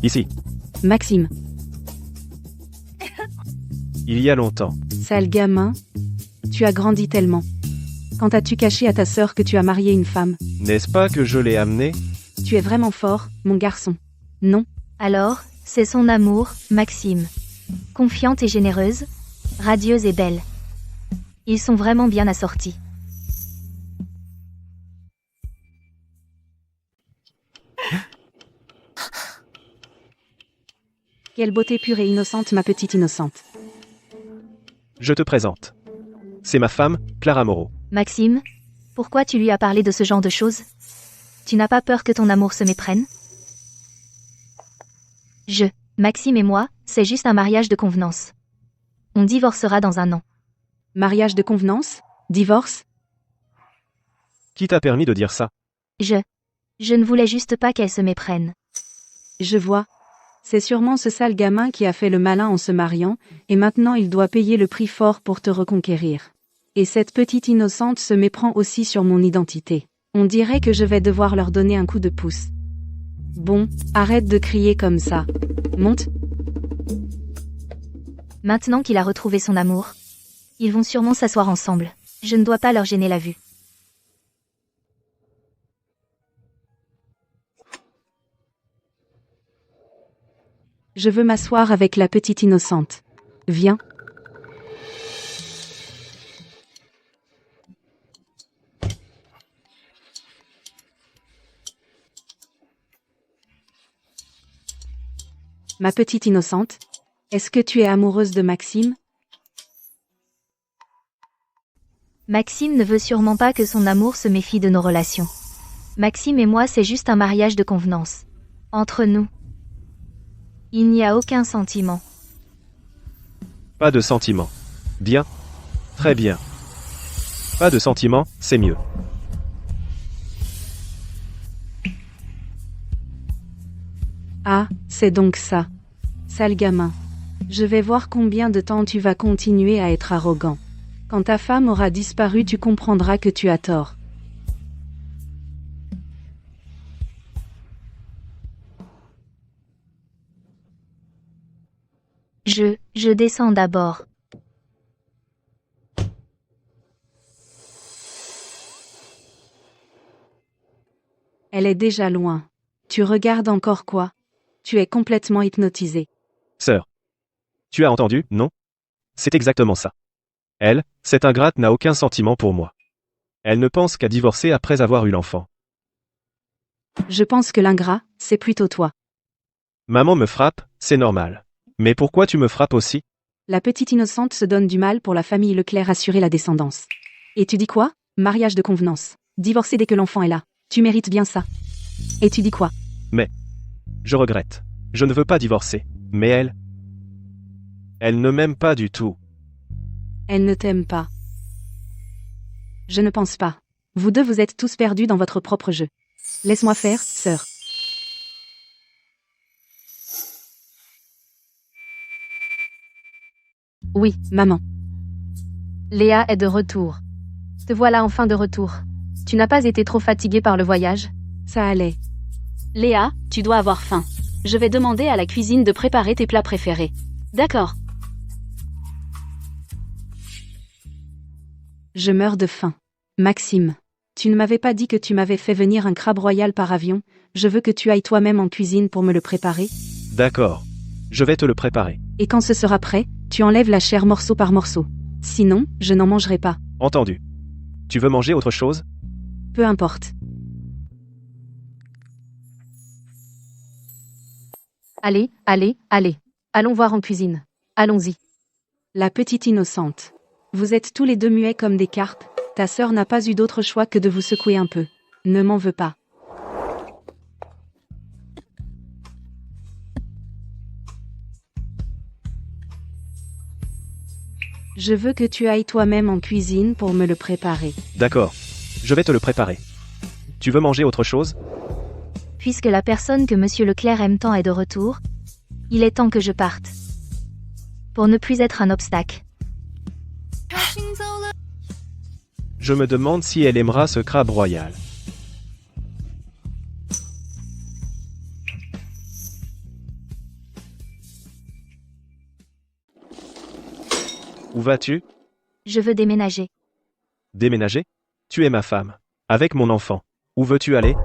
Ici, Maxime, il y a longtemps. sale gamin. Tu as grandi tellement. Quand as-tu caché à ta sœur que tu as marié une femme? N'est-ce pas que je l'ai amené? Tu es vraiment fort, mon garçon. Non, Alors, c'est son amour, Maxime. Confiante et généreuse, radieuse et belle. Ils sont vraiment bien assortis. quelle beauté pure et innocente, ma petite innocente. Je te présente. C'est ma femme, Clara Moreau. Maxime, pourquoi tu lui as parlé de ce genre de choses? Tu n'as pas peur que ton amour se méprenne? Maxime et moi, c'est juste un mariage de convenance. On divorcera dans un an. Mariage de convenance? Divorce? Qui t'a permis de dire ça? Je ne voulais juste pas qu'elle se méprenne. Je vois. C'est sûrement ce sale gamin qui a fait le malin en se mariant, et maintenant il doit payer le prix fort pour te reconquérir. Et cette petite innocente se méprend aussi sur mon identité. On dirait que je vais devoir leur donner un coup de pouce. Bon, arrête de crier comme ça. Monte. Maintenant qu'il a retrouvé son amour, ils vont sûrement s'asseoir ensemble. Je ne dois pas leur gêner la vue. Je veux m'asseoir avec la petite innocente. Viens. Ma petite innocente, est-ce que tu es amoureuse de Maxime? Maxime ne veut sûrement pas que son amour se méfie de nos relations. Maxime et moi, c'est juste un mariage de convenance. Entre nous. Il n'y a aucun sentiment. Pas de sentiment. Bien. Très bien. Pas de sentiment, c'est mieux. Ah, c'est donc ça. Sale gamin. Je vais voir combien de temps tu vas continuer à être arrogant. Quand ta femme aura disparu, tu comprendras que tu as tort. Je descends d'abord. Elle est déjà loin. Tu regardes encore quoi? Tu es complètement hypnotisé. Sœur. Tu as entendu, non? C'est exactement ça. Elle, cette ingrate n'a aucun sentiment pour moi. Elle ne pense qu'à divorcer après avoir eu l'enfant. Je pense que l'ingrat, c'est plutôt toi. Maman me frappe, c'est normal. Mais pourquoi tu me frappes aussi? La petite innocente se donne du mal pour la famille Leclerc assurer la descendance. Et tu dis quoi? Mariage de convenance. Divorcer dès que l'enfant est là. Tu mérites bien ça. Et tu dis quoi? Je regrette. Je ne veux pas divorcer. Mais elle... Elle ne m'aime pas du tout. Elle ne t'aime pas. Je ne pense pas. Vous deux vous êtes tous perdus dans votre propre jeu. Laisse-moi faire, sœur. Oui, maman. Léa est de retour. Te voilà enfin de retour. Tu n'as pas été trop fatiguée par le voyage? Ça allait. Léa, tu dois avoir faim. Je vais demander à la cuisine de préparer tes plats préférés. D'accord. Je meurs de faim. Maxime, tu ne m'avais pas dit que tu m'avais fait venir un crabe royal par avion. Je veux que tu ailles toi-même en cuisine pour me le préparer. D'accord. Je vais te le préparer. Et quand ce sera prêt, tu enlèves la chair morceau par morceau. Sinon, je n'en mangerai pas. Entendu. Tu veux manger autre chose? Peu importe. Allez, allez, allez. Allons voir en cuisine. Allons-y. La petite innocente. Vous êtes tous les deux muets comme des carpes. Ta sœur n'a pas eu d'autre choix que de vous secouer un peu. Ne m'en veux pas. Je veux que tu ailles toi-même en cuisine pour me le préparer. D'accord. Je vais te le préparer. Tu veux manger autre chose? Puisque la personne que Monsieur Leclerc aime tant est de retour, il est temps que je parte. Pour ne plus être un obstacle. Je me demande si elle aimera ce crabe royal. Où vas-tu? Je veux déménager. Déménager? Tu es ma femme. Avec mon enfant. Où veux-tu aller?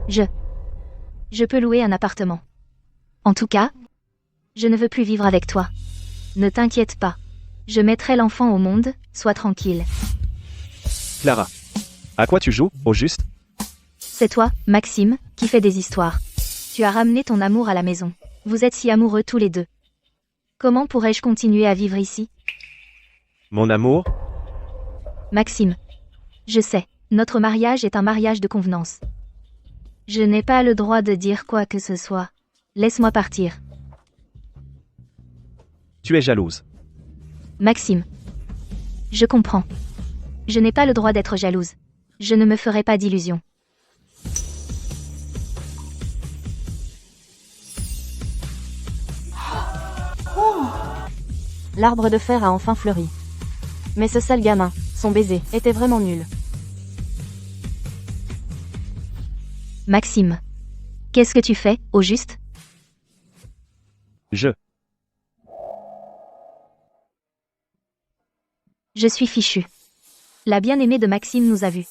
Je peux louer un appartement. En tout cas, je ne veux plus vivre avec toi. Ne t'inquiète pas. Je mettrai l'enfant au monde, sois tranquille. Clara. À quoi tu joues, au juste? C'est toi, Maxime, qui fais des histoires. Tu as ramené ton amour à la maison. Vous êtes si amoureux tous les deux. Comment pourrais-je continuer à vivre ici? Mon amour? Maxime. Je sais, notre mariage est un mariage de convenance. Je n'ai pas le droit de dire quoi que ce soit. Laisse-moi partir. Tu es jalouse. Maxime. Je comprends. Je n'ai pas le droit d'être jalouse. Je ne me ferai pas d'illusions. L'arbre de fer a enfin fleuri. Mais ce sale gamin, son baiser, était vraiment nul. Maxime. Qu'est-ce que tu fais, au juste? Je suis fichu. La bien-aimée de Maxime nous a vus.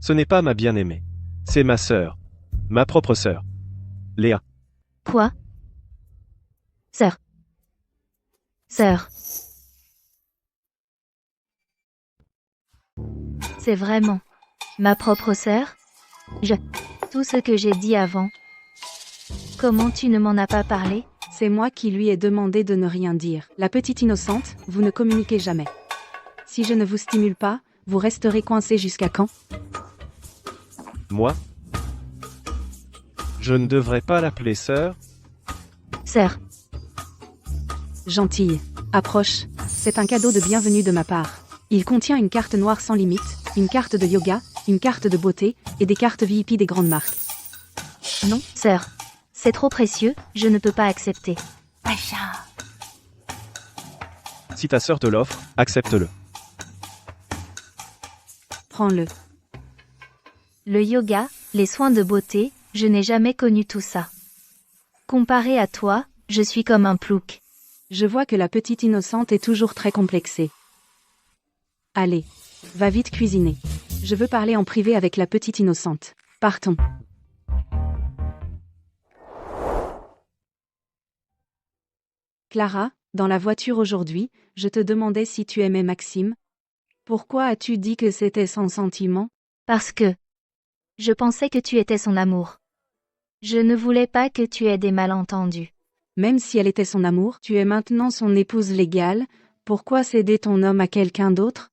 Ce n'est pas ma bien-aimée. C'est ma sœur. Ma propre sœur. Léa. Quoi? Sœur. Sœur. C'est vraiment ma propre sœur? Tout ce que j'ai dit avant. Comment tu ne m'en as pas parlé? C'est moi qui lui ai demandé de ne rien dire. La petite innocente, vous ne communiquez jamais. Si je ne vous stimule pas, vous resterez coincé jusqu'à quand? Moi? Je ne devrais pas l'appeler sœur? Sœur. Gentille. Approche. C'est un cadeau de bienvenue de ma part. Il contient une carte noire sans limite, une carte de yoga, une carte de beauté, et des cartes VIP des grandes marques. Non, sœur. C'est trop précieux, je ne peux pas accepter. Si ta sœur te l'offre, accepte-le. Prends-le. Le yoga, les soins de beauté, je n'ai jamais connu tout ça. Comparé à toi, je suis comme un plouc. Je vois que la petite innocente est toujours très complexée. Allez, va vite cuisiner. Je veux parler en privé avec la petite innocente. Partons. Clara, dans la voiture aujourd'hui, je te demandais si tu aimais Maxime. Pourquoi as-tu dit que c'était sans sentiment? Parce que je pensais que tu étais son amour. Je ne voulais pas que tu aies des malentendus. Même si elle était son amour, tu es maintenant son épouse légale, pourquoi céder ton homme à quelqu'un d'autre?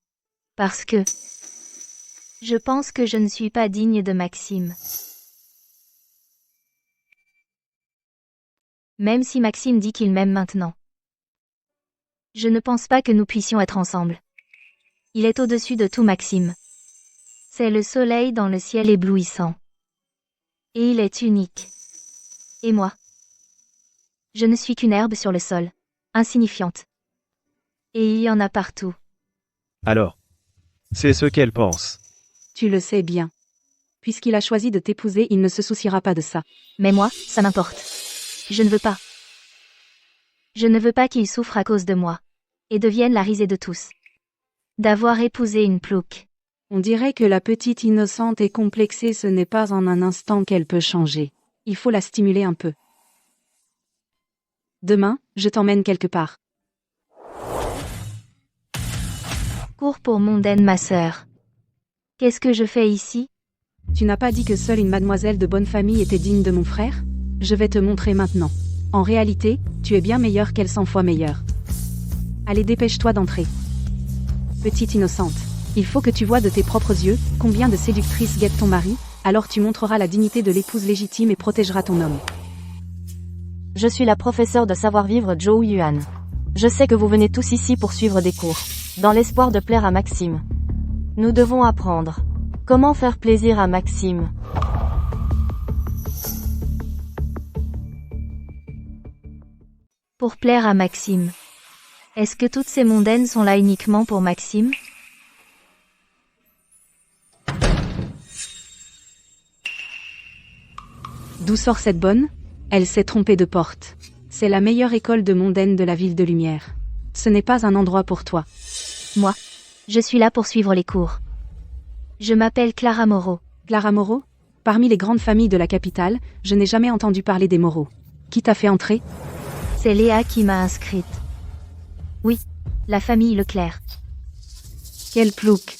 Parce que je pense que je ne suis pas digne de Maxime. Même si Maxime dit qu'il m'aime maintenant. Je ne pense pas que nous puissions être ensemble. Il est au-dessus de tout, Maxime. C'est le soleil dans le ciel éblouissant. Et il est unique. Et moi? Je ne suis qu'une herbe sur le sol, insignifiante. Et il y en a partout. Alors, c'est ce qu'elle pense. Tu le sais bien. Puisqu'il a choisi de t'épouser, il ne se souciera pas de ça. Mais moi, ça m'importe. Je ne veux pas. Je ne veux pas qu'il souffre à cause de moi. Et devienne la risée de tous. D'avoir épousé une plouc. On dirait que la petite innocente est complexée, ce n'est pas en un instant qu'elle peut changer. Il faut la stimuler un peu. Demain, je t'emmène quelque part. Cours pour mondaine, ma sœur. Qu'est-ce que je fais ici? Tu n'as pas dit que seule une mademoiselle de bonne famille était digne de mon frère? Je vais te montrer maintenant. En réalité, tu es bien meilleure qu'elle 100 fois meilleure. Allez, dépêche-toi d'entrer. Petite innocente, il faut que tu vois de tes propres yeux combien de séductrices guettent ton mari, alors tu montreras la dignité de l'épouse légitime et protégeras ton homme. Je suis la professeure de savoir-vivre Zhou Yuan. Je sais que vous venez tous ici pour suivre des cours, dans l'espoir de plaire à Maxime. Nous devons apprendre. Comment faire plaisir à Maxime? Pour plaire à Maxime. Est-ce que toutes ces mondaines sont là uniquement pour Maxime? D'où sort cette bonne? Elle s'est trompée de porte. C'est la meilleure école de mondaine de la ville de lumière. Ce n'est pas un endroit pour toi. Moi, je suis là pour suivre les cours. Je m'appelle Clara Moreau. Clara Moreau? Parmi les grandes familles de la capitale, je n'ai jamais entendu parler des Moreau. Qui t'a fait entrer? C'est Léa qui m'a inscrite. Oui, la famille Leclerc. Quel plouc!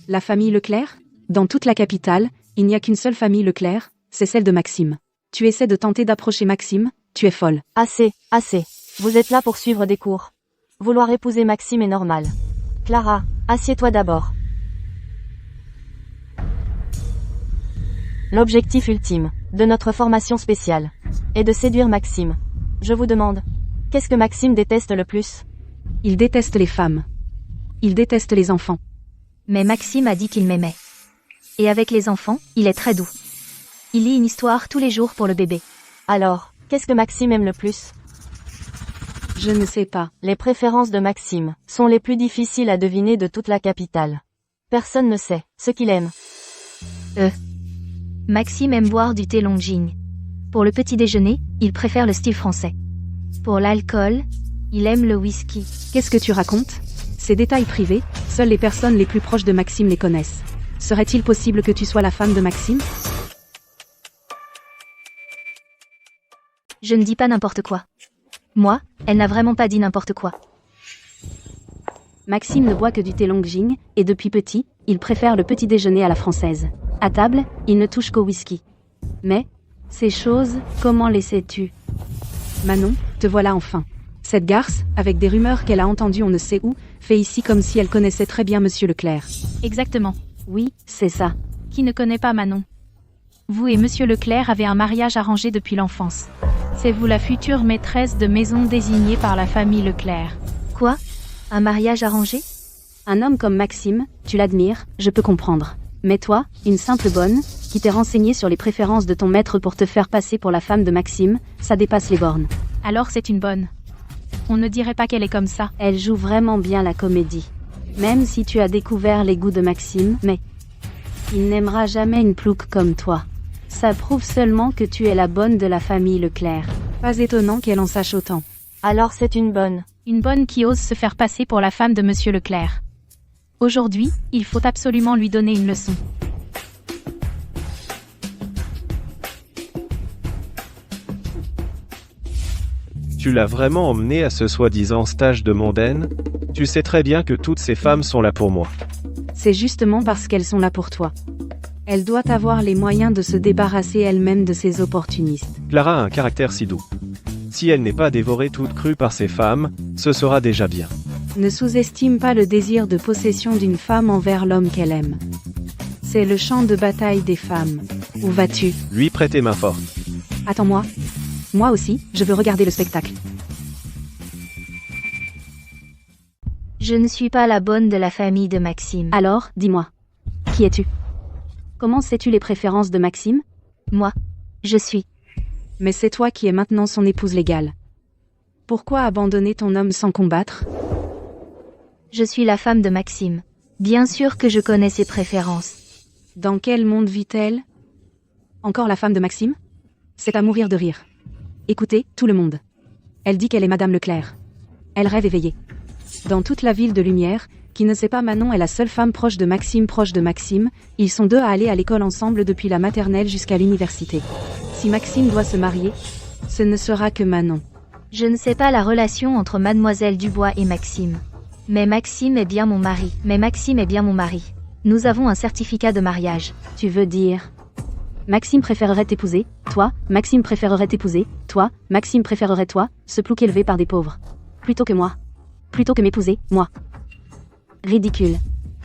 La famille Leclerc? Dans toute la capitale, il n'y a qu'une seule famille Leclerc, c'est celle de Maxime. Tu essaies de tenter d'approcher Maxime, tu es folle. Assez, assez. Vous êtes là pour suivre des cours. Vouloir épouser Maxime est normal. Clara, assieds-toi d'abord. L'objectif ultime de notre formation spéciale est de séduire Maxime. Je vous demande, qu'est-ce que Maxime déteste le plus? Il déteste les femmes. Il déteste les enfants. Mais Maxime a dit qu'il m'aimait. Et avec les enfants, il est très doux. Il lit une histoire tous les jours pour le bébé. Alors, qu'est-ce que Maxime aime le plus? Je ne sais pas. Les préférences de Maxime sont les plus difficiles à deviner de toute la capitale. Personne ne sait ce qu'il aime. Maxime aime boire du thé Longjing. Pour le petit déjeuner, il préfère le style français. Pour l'alcool, il aime le whisky. Qu'est-ce que tu racontes? Ces détails privés, seules les personnes les plus proches de Maxime les connaissent. Serait-il possible que tu sois la femme de Maxime? Je ne dis pas n'importe quoi. Moi, elle n'a vraiment pas dit n'importe quoi. Maxime ne boit que du thé Longjing, et depuis petit, il préfère le petit déjeuner à la française. À table, il ne touche qu'au whisky. Mais, ces choses, comment les sais-tu? Manon, te voilà enfin. Cette garce, avec des rumeurs qu'elle a entendues on ne sait où, fait ici comme si elle connaissait très bien Monsieur Leclerc. Exactement. Oui, c'est ça. Qui ne connaît pas Manon? Vous et Monsieur Leclerc avez un mariage arrangé depuis l'enfance. C'est vous la future maîtresse de maison désignée par la famille Leclerc. Quoi? Un mariage arrangé? Un homme comme Maxime, tu l'admires, je peux comprendre. Mais toi, une simple bonne, qui t'es renseignée sur les préférences de ton maître pour te faire passer pour la femme de Maxime, ça dépasse les bornes. Alors c'est une bonne. On ne dirait pas qu'elle est comme ça. Elle joue vraiment bien la comédie. Même si tu as découvert les goûts de Maxime, mais il n'aimera jamais une plouque comme toi. Ça prouve seulement que tu es la bonne de la famille Leclerc. Pas étonnant qu'elle en sache autant. Alors c'est une bonne. Une bonne qui ose se faire passer pour la femme de Monsieur Leclerc. Aujourd'hui, il faut absolument lui donner une leçon. Tu l'as vraiment emmené à ce soi-disant stage de mondaine? Tu sais très bien que toutes ces femmes sont là pour moi. C'est justement parce qu'elles sont là pour toi. Elle doit avoir les moyens de se débarrasser elle-même de ces opportunistes. Clara a un caractère si doux. Si elle n'est pas dévorée toute crue par ces femmes, ce sera déjà bien. Ne sous-estime pas le désir de possession d'une femme envers l'homme qu'elle aime. C'est le champ de bataille des femmes. Où vas-tu? Lui prêter main forte. Attends-moi. Moi aussi, je veux regarder le spectacle. Je ne suis pas la bonne de la famille de Maxime. Alors, dis-moi. Qui es-tu? Comment sais-tu les préférences de Maxime? Moi, je suis. Mais c'est toi qui es maintenant son épouse légale. Pourquoi abandonner ton homme sans combattre? Je suis la femme de Maxime. Bien sûr que je connais ses préférences. Dans quel monde vit-elle? Encore la femme de Maxime? C'est à mourir de rire. Écoutez, tout le monde. Elle dit qu'elle est Madame Leclerc. Elle rêve éveillée. Dans toute la ville de lumière, qui ne sait pas Manon est la seule femme proche de Maxime. Ils sont deux à aller à l'école ensemble depuis la maternelle jusqu'à l'université. Si Maxime doit se marier, ce ne sera que Manon. Je ne sais pas la relation entre mademoiselle Dubois et Maxime. Mais Maxime est bien mon mari. Nous avons un certificat de mariage. Tu veux dire... Maxime préférerait t'épouser, toi, Maxime préférerait t'épouser, toi, Maxime préférerait toi, ce plouc élevé par des pauvres. Plutôt que moi. Plutôt que m'épouser, moi. Ridicule.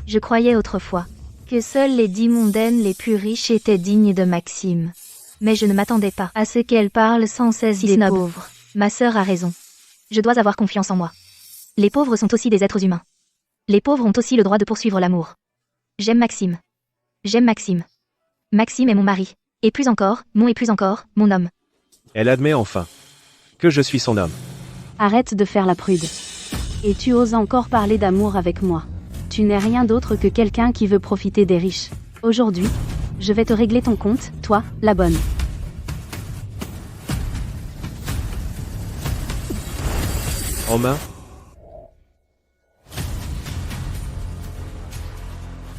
Je croyais autrefois que seules les 10 mondaines les plus riches étaient dignes de Maxime. Mais je ne m'attendais pas à ce qu'elle parle sans cesse des pauvres. Ma sœur a raison. Je dois avoir confiance en moi. Les pauvres sont aussi des êtres humains. Les pauvres ont aussi le droit de poursuivre l'amour. J'aime Maxime. Maxime est mon mari. Et plus encore, mon homme. Elle admet enfin que je suis son homme. Arrête de faire la prude. Et tu oses encore parler d'amour avec moi. Tu n'es rien d'autre que quelqu'un qui veut profiter des riches. Aujourd'hui, je vais te régler ton compte, toi, la bonne. En main.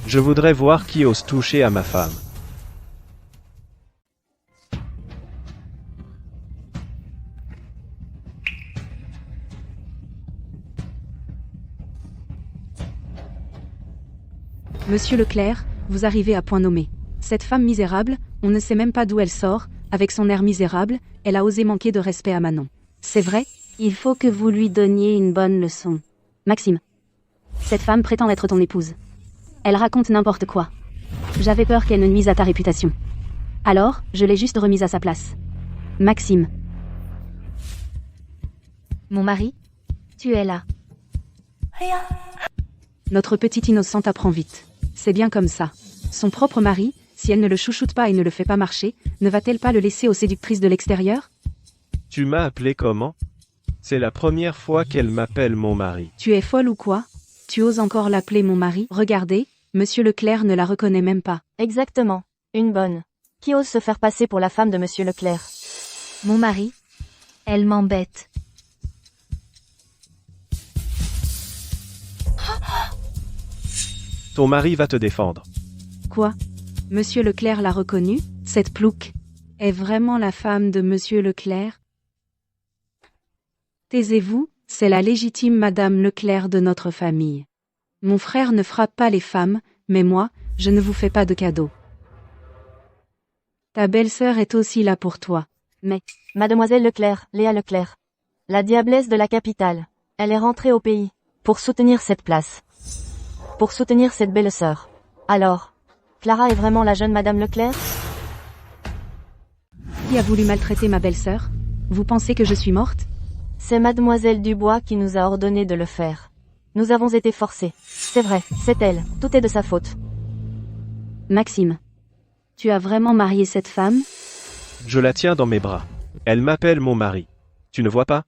Je voudrais voir qui ose toucher à ma femme. Monsieur Leclerc, vous arrivez à point nommé. Cette femme misérable, on ne sait même pas d'où elle sort, avec son air misérable, elle a osé manquer de respect à Manon. C'est vrai, il faut que vous lui donniez une bonne leçon. Maxime. Cette femme prétend être ton épouse. Elle raconte n'importe quoi. J'avais peur qu'elle ne nuise à ta réputation. Alors, je l'ai juste remise à sa place. Maxime. Mon mari, tu es là. Notre petite innocente apprend vite. C'est bien comme ça. Son propre mari, si elle ne le chouchoute pas et ne le fait pas marcher, ne va-t-elle pas le laisser aux séductrices de l'extérieur? Tu m'as appelé comment? C'est la première fois qu'elle m'appelle mon mari. Tu es folle ou quoi? Tu oses encore l'appeler mon mari? Regardez, Monsieur Leclerc ne la reconnaît même pas. Exactement. Une bonne. Qui ose se faire passer pour la femme de Monsieur Leclerc? Mon mari. Elle m'embête. Ton mari va te défendre. Quoi? Monsieur Leclerc l'a reconnue? Cette plouque est vraiment la femme de Monsieur Leclerc? Taisez-vous, c'est la légitime Madame Leclerc de notre famille. Mon frère ne frappe pas les femmes, mais moi, je ne vous fais pas de cadeaux. Ta belle-sœur est aussi là pour toi. Mais, Mademoiselle Leclerc, Léa Leclerc. La diablesse de la capitale. Elle est rentrée au pays. Pour soutenir cette place. Pour soutenir cette belle sœur. Alors, Clara est vraiment la jeune Madame Leclerc? qui a voulu maltraiter ma belle-sœur? Vous pensez que je suis morte? C'est Mademoiselle Dubois qui nous a ordonné de le faire. Nous avons été forcés. C'est vrai, c'est elle. Tout est de sa faute. Maxime. Tu as vraiment marié cette femme? Je la tiens dans mes bras. Elle m'appelle mon mari. Tu ne vois pas?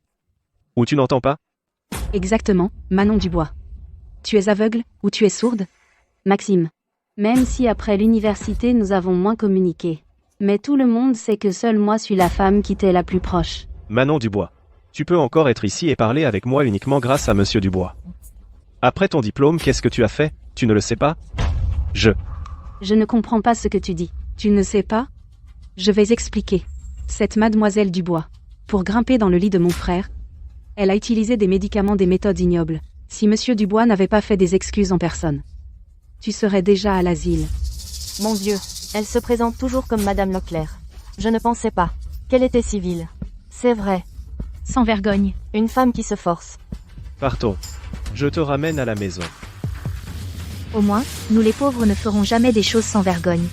Ou tu n'entends pas? Exactement, Manon Dubois. Tu es aveugle, ou tu es sourde? Maxime. Même si après l'université nous avons moins communiqué. Mais tout le monde sait que seule moi suis la femme qui t'est la plus proche. Manon Dubois. Tu peux encore être ici et parler avec moi uniquement grâce à Monsieur Dubois. Après ton diplôme, qu'est-ce que tu as fait? Tu ne le sais pas? Je ne comprends pas ce que tu dis. Tu ne sais pas? Je vais expliquer. Cette mademoiselle Dubois, pour grimper dans le lit de mon frère, elle a utilisé des médicaments, des méthodes ignobles. Si Monsieur Dubois n'avait pas fait des excuses en personne, tu serais déjà à l'asile. Mon Dieu, elle se présente toujours comme Madame Leclerc. Je ne pensais pas qu'elle était civile. C'est vrai. Sans vergogne. Une femme qui se force. Partons. Je te ramène à la maison. Au moins, nous les pauvres ne ferons jamais des choses sans vergogne.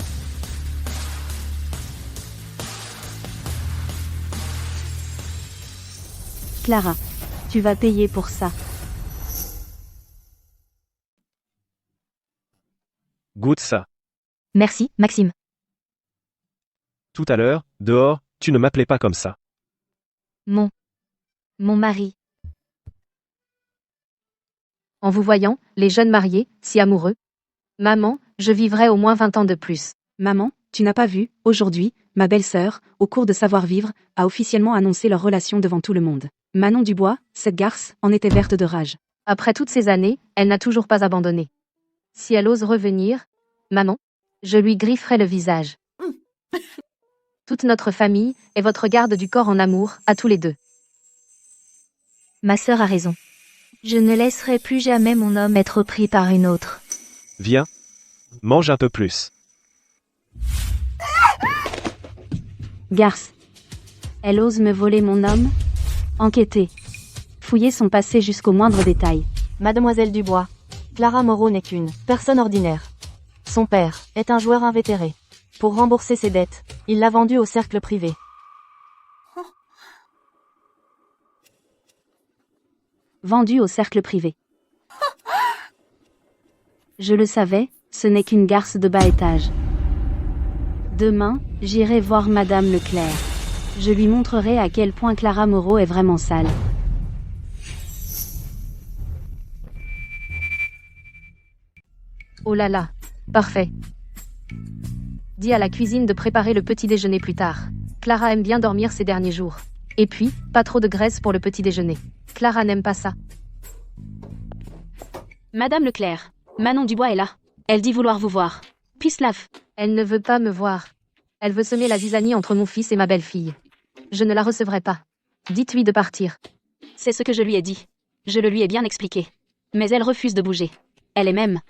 Clara, tu vas payer pour ça. Goûte ça. Merci, Maxime. Tout à l'heure, dehors, tu ne m'appelais pas comme ça. Mon mari. En vous voyant, les jeunes mariés, si amoureux. Maman, je vivrai au moins 20 ans de plus. Maman, tu n'as pas vu, aujourd'hui, ma belle-sœur, au cours de Savoir-Vivre, a officiellement annoncé leur relation devant tout le monde. Manon Dubois, cette garce, en était verte de rage. Après toutes ces années, elle n'a toujours pas abandonné. Si elle ose revenir, maman, je lui grifferai le visage. Toute notre famille est votre garde du corps en amour, à tous les deux. Ma sœur a raison. Je ne laisserai plus jamais mon homme être pris par une autre. Viens. Mange un peu plus. Garce. Elle ose me voler mon homme? Enquêter. Fouiller son passé jusqu'au moindre détail. Mademoiselle Dubois. Clara Moreau n'est qu'une personne ordinaire. Son père est un joueur invétéré. Pour rembourser ses dettes, il l'a vendue au cercle privé. Vendu au cercle privé. Je le savais, ce n'est qu'une garce de bas étage. Demain, j'irai voir Madame Leclerc. Je lui montrerai à quel point Clara Moreau est vraiment sale. Oh là là, parfait. Dis à la cuisine de préparer le petit déjeuner plus tard. Clara aime bien dormir ces derniers jours. Et puis, pas trop de graisse pour le petit déjeuner. Clara n'aime pas ça. Madame Leclerc, Manon Dubois est là. Elle dit vouloir vous voir. Pislaf. Elle ne veut pas me voir. Elle veut semer la zizanie entre mon fils et ma belle-fille. Je ne la recevrai pas. Dites-lui de partir. C'est ce que je lui ai dit. Je le lui ai bien expliqué. Mais elle refuse de bouger. Elle est même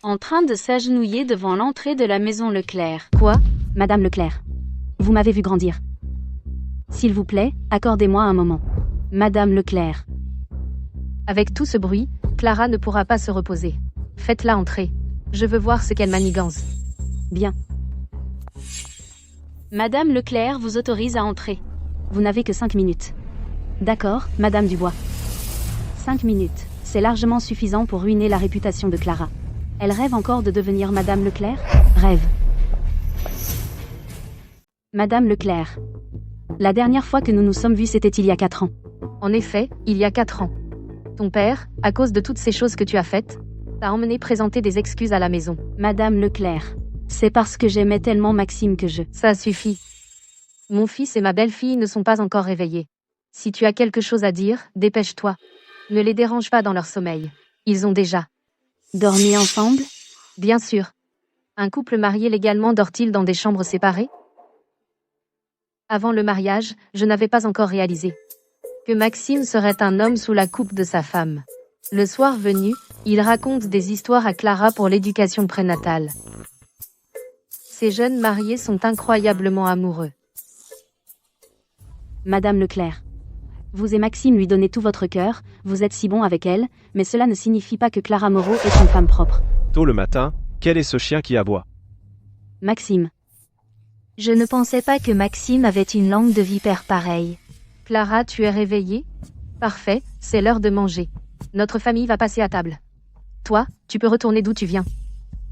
en train de s'agenouiller devant l'entrée de la maison Leclerc. Quoi? Madame Leclerc. Vous m'avez vu grandir. S'il vous plaît, accordez-moi un moment. Madame Leclerc. Avec tout ce bruit, Clara ne pourra pas se reposer. Faites-la entrer. Je veux voir ce qu'elle manigance. Bien. Madame Leclerc vous autorise à entrer. Vous n'avez que 5 minutes. D'accord, Madame Dubois. 5 minutes, c'est largement suffisant pour ruiner la réputation de Clara. Elle rêve encore de devenir Madame Leclerc? Rêve. Madame Leclerc. La dernière fois que nous nous sommes vus, c'était il y a 4 ans. En effet, il y a 4 ans. Ton père, à cause de toutes ces choses que tu as faites, t'a emmené présenter des excuses à la maison. Madame Leclerc. C'est parce que j'aimais tellement Maxime que je... Ça suffit. Mon fils et ma belle-fille ne sont pas encore réveillés. Si tu as quelque chose à dire, dépêche-toi. Ne les dérange pas dans leur sommeil. Ils ont déjà dormi ensemble? Bien sûr. Un couple marié légalement dort-il dans des chambres séparées? Avant le mariage, je n'avais pas encore réalisé que Maxime serait un homme sous la coupe de sa femme. Le soir venu, il raconte des histoires à Clara pour l'éducation prénatale. Ces jeunes mariés sont incroyablement amoureux. Madame Leclerc. Vous et Maxime lui donnez tout votre cœur, vous êtes si bon avec elle, mais cela ne signifie pas que Clara Moreau est une femme propre. Tôt le matin, quel est ce chien qui aboie? Maxime. Je ne pensais pas que Maxime avait une langue de vipère pareille. Clara, tu es réveillée? Parfait, c'est l'heure de manger. Notre famille va passer à table. Toi, tu peux retourner d'où tu viens.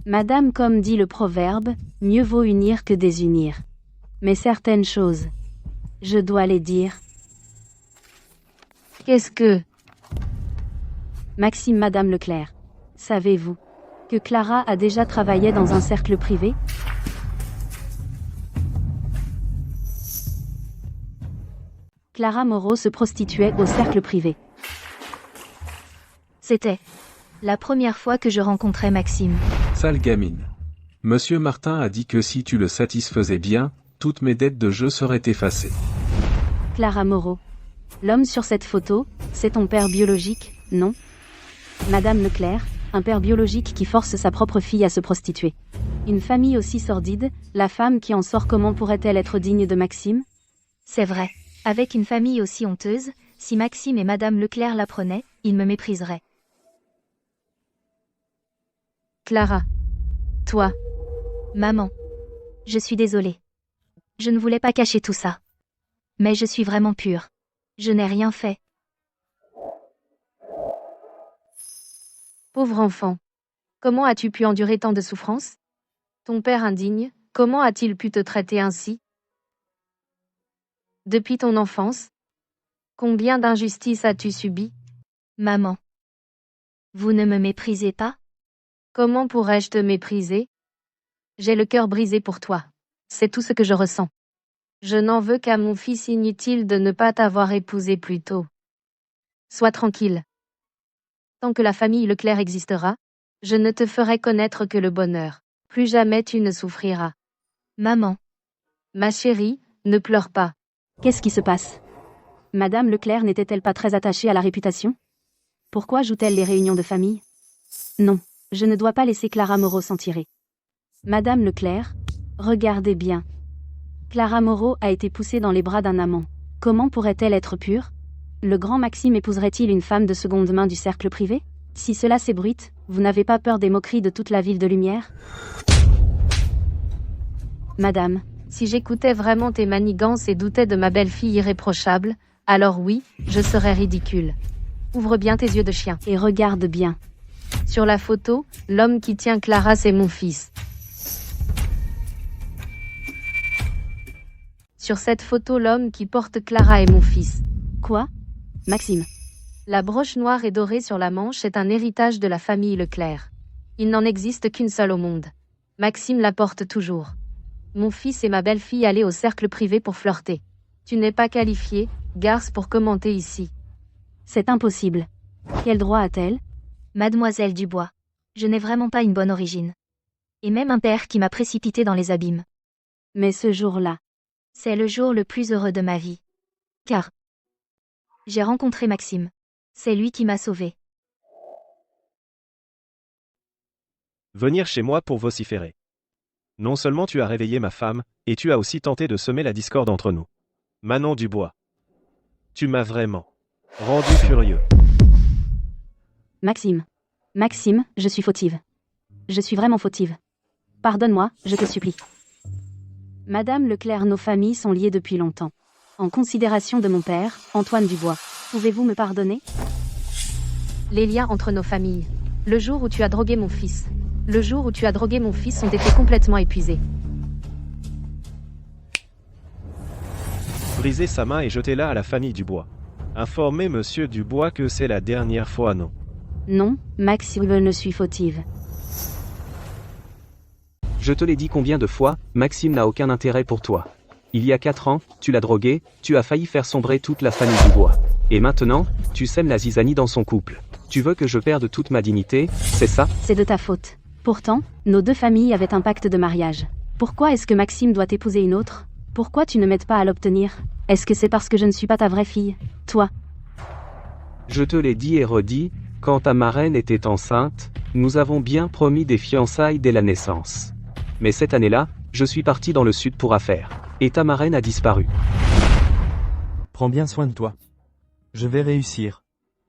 Madame, comme dit le proverbe, mieux vaut unir que désunir. Mais certaines choses, je dois les dire. Qu'est-ce que... Maxime, Madame Leclerc. Savez-vous que Clara a déjà travaillé dans un cercle privé? Clara Moreau se prostituait au cercle privé. C'était la première fois que je rencontrais Maxime. Sale gamine. Monsieur Martin a dit que si tu le satisfaisais bien, toutes mes dettes de jeu seraient effacées. Clara Moreau. L'homme sur cette photo, c'est ton père biologique, non? Madame Leclerc, un père biologique qui force sa propre fille à se prostituer. Une famille aussi sordide, la femme qui en sort, comment pourrait-elle être digne de Maxime? C'est vrai. Avec une famille aussi honteuse, si Maxime et Madame Leclerc l'apprenaient, ils me mépriseraient. Clara. Toi. Maman. Je suis désolée. Je ne voulais pas cacher tout ça. Mais je suis vraiment pure. Je n'ai rien fait. Pauvre enfant. Comment as-tu pu endurer tant de souffrances? Ton père indigne, comment a-t-il pu te traiter ainsi? Depuis ton enfance? Combien d'injustices as-tu subies? Maman. Vous ne me méprisez pas? Comment pourrais-je te mépriser? J'ai le cœur brisé pour toi. C'est tout ce que je ressens. Je n'en veux qu'à mon fils, inutile de ne pas t'avoir épousé plus tôt. Sois tranquille. Tant que la famille Leclerc existera, je ne te ferai connaître que le bonheur. Plus jamais tu ne souffriras. Maman. Ma chérie, ne pleure pas. Qu'est-ce qui se passe? Madame Leclerc n'était-elle pas très attachée à la réputation? Pourquoi joue-t-elle les réunions de famille? Non, je ne dois pas laisser Clara Moreau s'en tirer. Madame Leclerc, regardez bien. Clara Moreau a été poussée dans les bras d'un amant. Comment pourrait-elle être pure? Le grand Maxime épouserait-il une femme de seconde main du cercle privé? Si cela s'ébruite, vous n'avez pas peur des moqueries de toute la ville de lumière? Madame, Si j'écoutais vraiment tes manigances et doutais de ma belle-fille irréprochable, alors oui, je serais ridicule. Ouvre bien tes yeux de chien. et regarde bien. Sur la photo, l'homme qui tient Clara, c'est mon fils. Sur cette photo, l'homme qui porte Clara est mon fils. Quoi? Maxime. La broche noire et dorée sur la manche est un héritage de la famille Leclerc. Il n'en existe qu'une seule au monde. Maxime la porte toujours. Mon fils et ma belle-fille allaient au cercle privé pour flirter. Tu n'es pas qualifié, garce, pour commenter ici. C'est impossible. Quel droit a-t-elle? Mademoiselle Dubois. Je n'ai vraiment pas une bonne origine. Et même un père qui m'a précipité dans les abîmes. Mais ce jour-là, C'est le jour le plus heureux de ma vie. Car j'ai rencontré Maxime. C'est lui qui m'a sauvée. Venir chez moi pour vociférer. Non seulement tu as réveillé ma femme, et tu as aussi tenté de semer la discorde entre nous. Manon Dubois. Tu m'as vraiment rendu furieux. Maxime. Maxime, je suis fautive. Je suis vraiment fautive. Pardonne-moi, je te supplie. Madame Leclerc, nos familles sont liées depuis longtemps. En considération de mon père, Antoine Dubois, pouvez-vous me pardonner? Les liens entre nos familles. Le jour où tu as drogué mon fils. Le jour où tu as drogué mon fils ont été complètement épuisés. Brisez sa main et jetez-la à la famille Dubois. Informez monsieur Dubois que c'est la dernière fois, non. Non, Maxime, je ne suis fautive. Je te l'ai dit combien de fois, Maxime n'a aucun intérêt pour toi. Il y a 4 ans, tu l'as drogué, tu as failli faire sombrer toute la famille Dubois. Et maintenant, tu sèmes la zizanie dans son couple. Tu veux que je perde toute ma dignité, c'est ça? C'est de ta faute. Pourtant, nos deux familles avaient un pacte de mariage. Pourquoi est-ce que Maxime doit épouser une autre? Pourquoi tu ne m'aides pas à l'obtenir? Est-ce que c'est parce que je ne suis pas ta vraie fille? Toi? Je te l'ai dit et redit, quand ta marraine était enceinte, nous avons bien promis des fiançailles dès la naissance. Mais cette année-là, je suis parti dans le sud pour affaires. Et ta marraine a disparu. Prends bien soin de toi. Je vais réussir.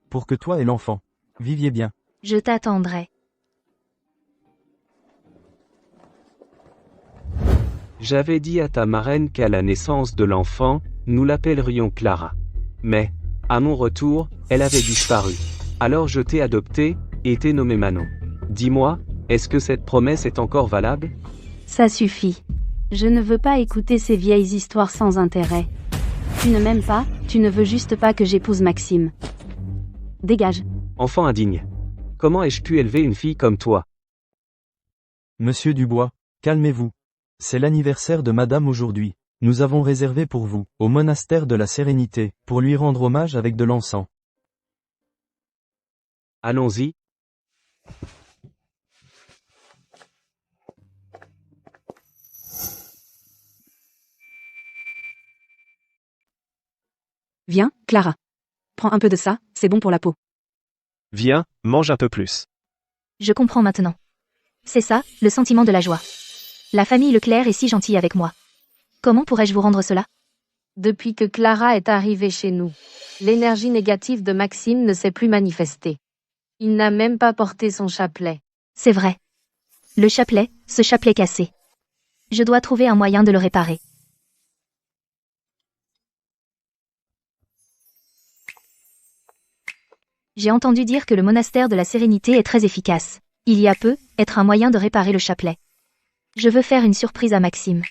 Pour que toi et l'enfant viviez bien. Je t'attendrai. J'avais dit à ta marraine qu'à la naissance de l'enfant, nous l'appellerions Clara. Mais, à mon retour, elle avait disparu. Alors je t'ai adopté, et t'ai nommé Manon. Dis-moi, est-ce que cette promesse est encore valable? Ça suffit. Je ne veux pas écouter ces vieilles histoires sans intérêt. Tu ne m'aimes pas, tu ne veux juste pas que j'épouse Maxime. Dégage. Enfant indigne. Comment ai-je pu élever une fille comme toi? Monsieur Dubois, calmez-vous. C'est l'anniversaire de madame aujourd'hui. Nous avons réservé pour vous, au monastère de la Sérénité, pour lui rendre hommage avec de l'encens. Allons-y. Viens, Clara. Prends un peu de ça, c'est bon pour la peau. Viens, mange un peu plus. Je comprends maintenant. C'est ça, le sentiment de la joie. La famille Leclerc est si gentille avec moi. Comment pourrais-je vous rendre cela? Depuis que Clara est arrivée chez nous, l'énergie négative de Maxime ne s'est plus manifestée. Il n'a même pas porté son chapelet. C'est vrai. Le chapelet, ce chapelet cassé. Je dois trouver un moyen de le réparer. J'ai entendu dire que le monastère de la Sérénité est très efficace. Il y a peu, être un moyen de réparer le chapelet. Je veux faire une surprise à Maxime.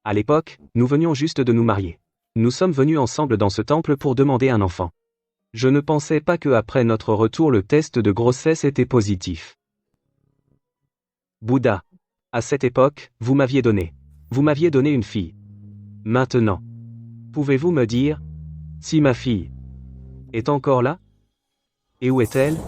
À l'époque, nous venions juste de nous marier. Nous sommes venus ensemble dans ce temple pour demander un enfant. Je ne pensais pas que après notre retour le test de grossesse était positif. Bouddha. À cette époque, vous m'aviez donné une fille. Maintenant, pouvez-vous me dire si ma fille est encore là? Et où est-elle?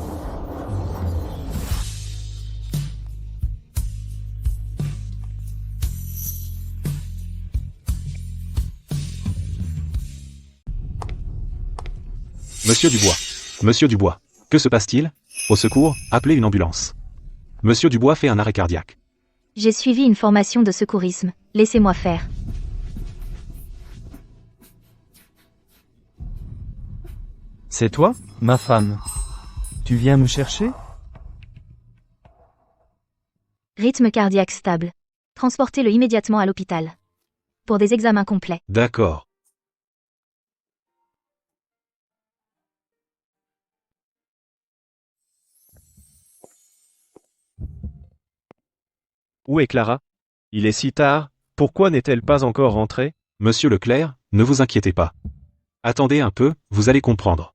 Monsieur Dubois. Monsieur Dubois. Que se passe-t-il? Au secours, appelez une ambulance. Monsieur Dubois fait un arrêt cardiaque. J'ai suivi une formation de secourisme. Laissez-moi faire. C'est toi, ma femme? Tu viens me chercher? Rythme cardiaque stable. Transportez-le immédiatement à l'hôpital. Pour des examens complets. D'accord. Où est Clara? Il est si tard, pourquoi n'est-elle pas encore rentrée? Monsieur Leclerc, ne vous inquiétez pas. Attendez un peu, vous allez comprendre.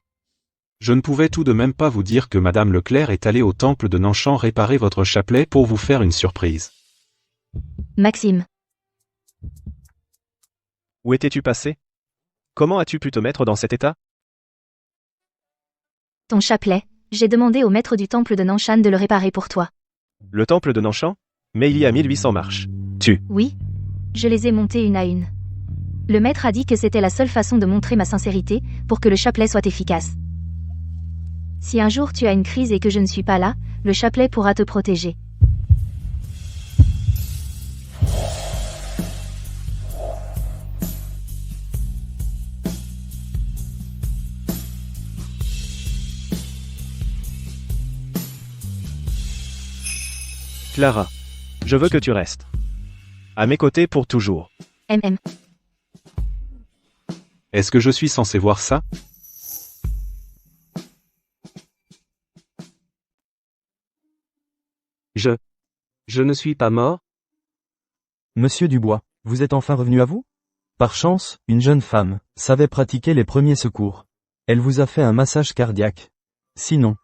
Je ne pouvais tout de même pas vous dire que Madame Leclerc est allée au temple de Nanchamp réparer votre chapelet pour vous faire une surprise. Maxime. Où étais-tu passé? Comment as-tu pu te mettre dans cet état? Ton chapelet, j'ai demandé au maître du temple de Nanshan de le réparer pour toi. Le temple de Nanchamp? Mais il y a 1800 marches. Oui. Je les ai montées une à une. Le maître a dit que c'était la seule façon de montrer ma sincérité, pour que le chapelet soit efficace. Si un jour tu as une crise et que je ne suis pas là, le chapelet pourra te protéger. Clara. Je veux que tu restes. À mes côtés pour toujours. MM. Est-ce que je suis censé voir ça? Je ne suis pas mort? Monsieur Dubois, vous êtes enfin revenu à vous? Par chance, une jeune femme savait pratiquer les premiers secours. Elle vous a fait un massage cardiaque. Sinon,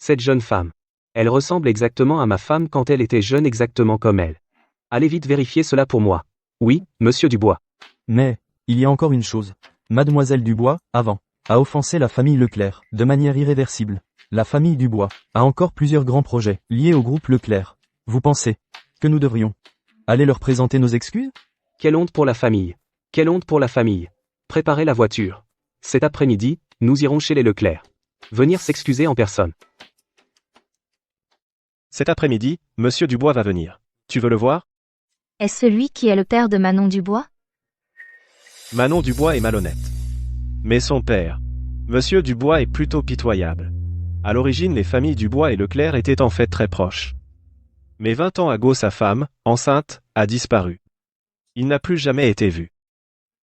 Cette jeune femme. Elle ressemble exactement à ma femme quand elle était jeune, exactement comme elle. Allez vite vérifier cela pour moi. Oui, monsieur Dubois. mais, il y a encore une chose. Mademoiselle Dubois, avant, a offensé la famille Leclerc, de manière irréversible. La famille Dubois a encore plusieurs grands projets, liés au groupe Leclerc. Vous pensez que nous devrions aller leur présenter nos excuses? Quelle honte pour la famille. Quelle honte pour la famille. Préparez la voiture. Cet après-midi, nous irons chez les Leclerc. Venir s'excuser en personne. Cet après-midi, Monsieur Dubois va venir. Tu veux le voir? Est-ce celui qui est le père de Manon Dubois? Manon Dubois est malhonnête. Mais son père, Monsieur Dubois, est plutôt pitoyable. À l'origine, les familles Dubois et Leclerc étaient en fait très proches. Mais 20 ans ago, sa femme, enceinte, a disparu. Il n'a plus jamais été vu.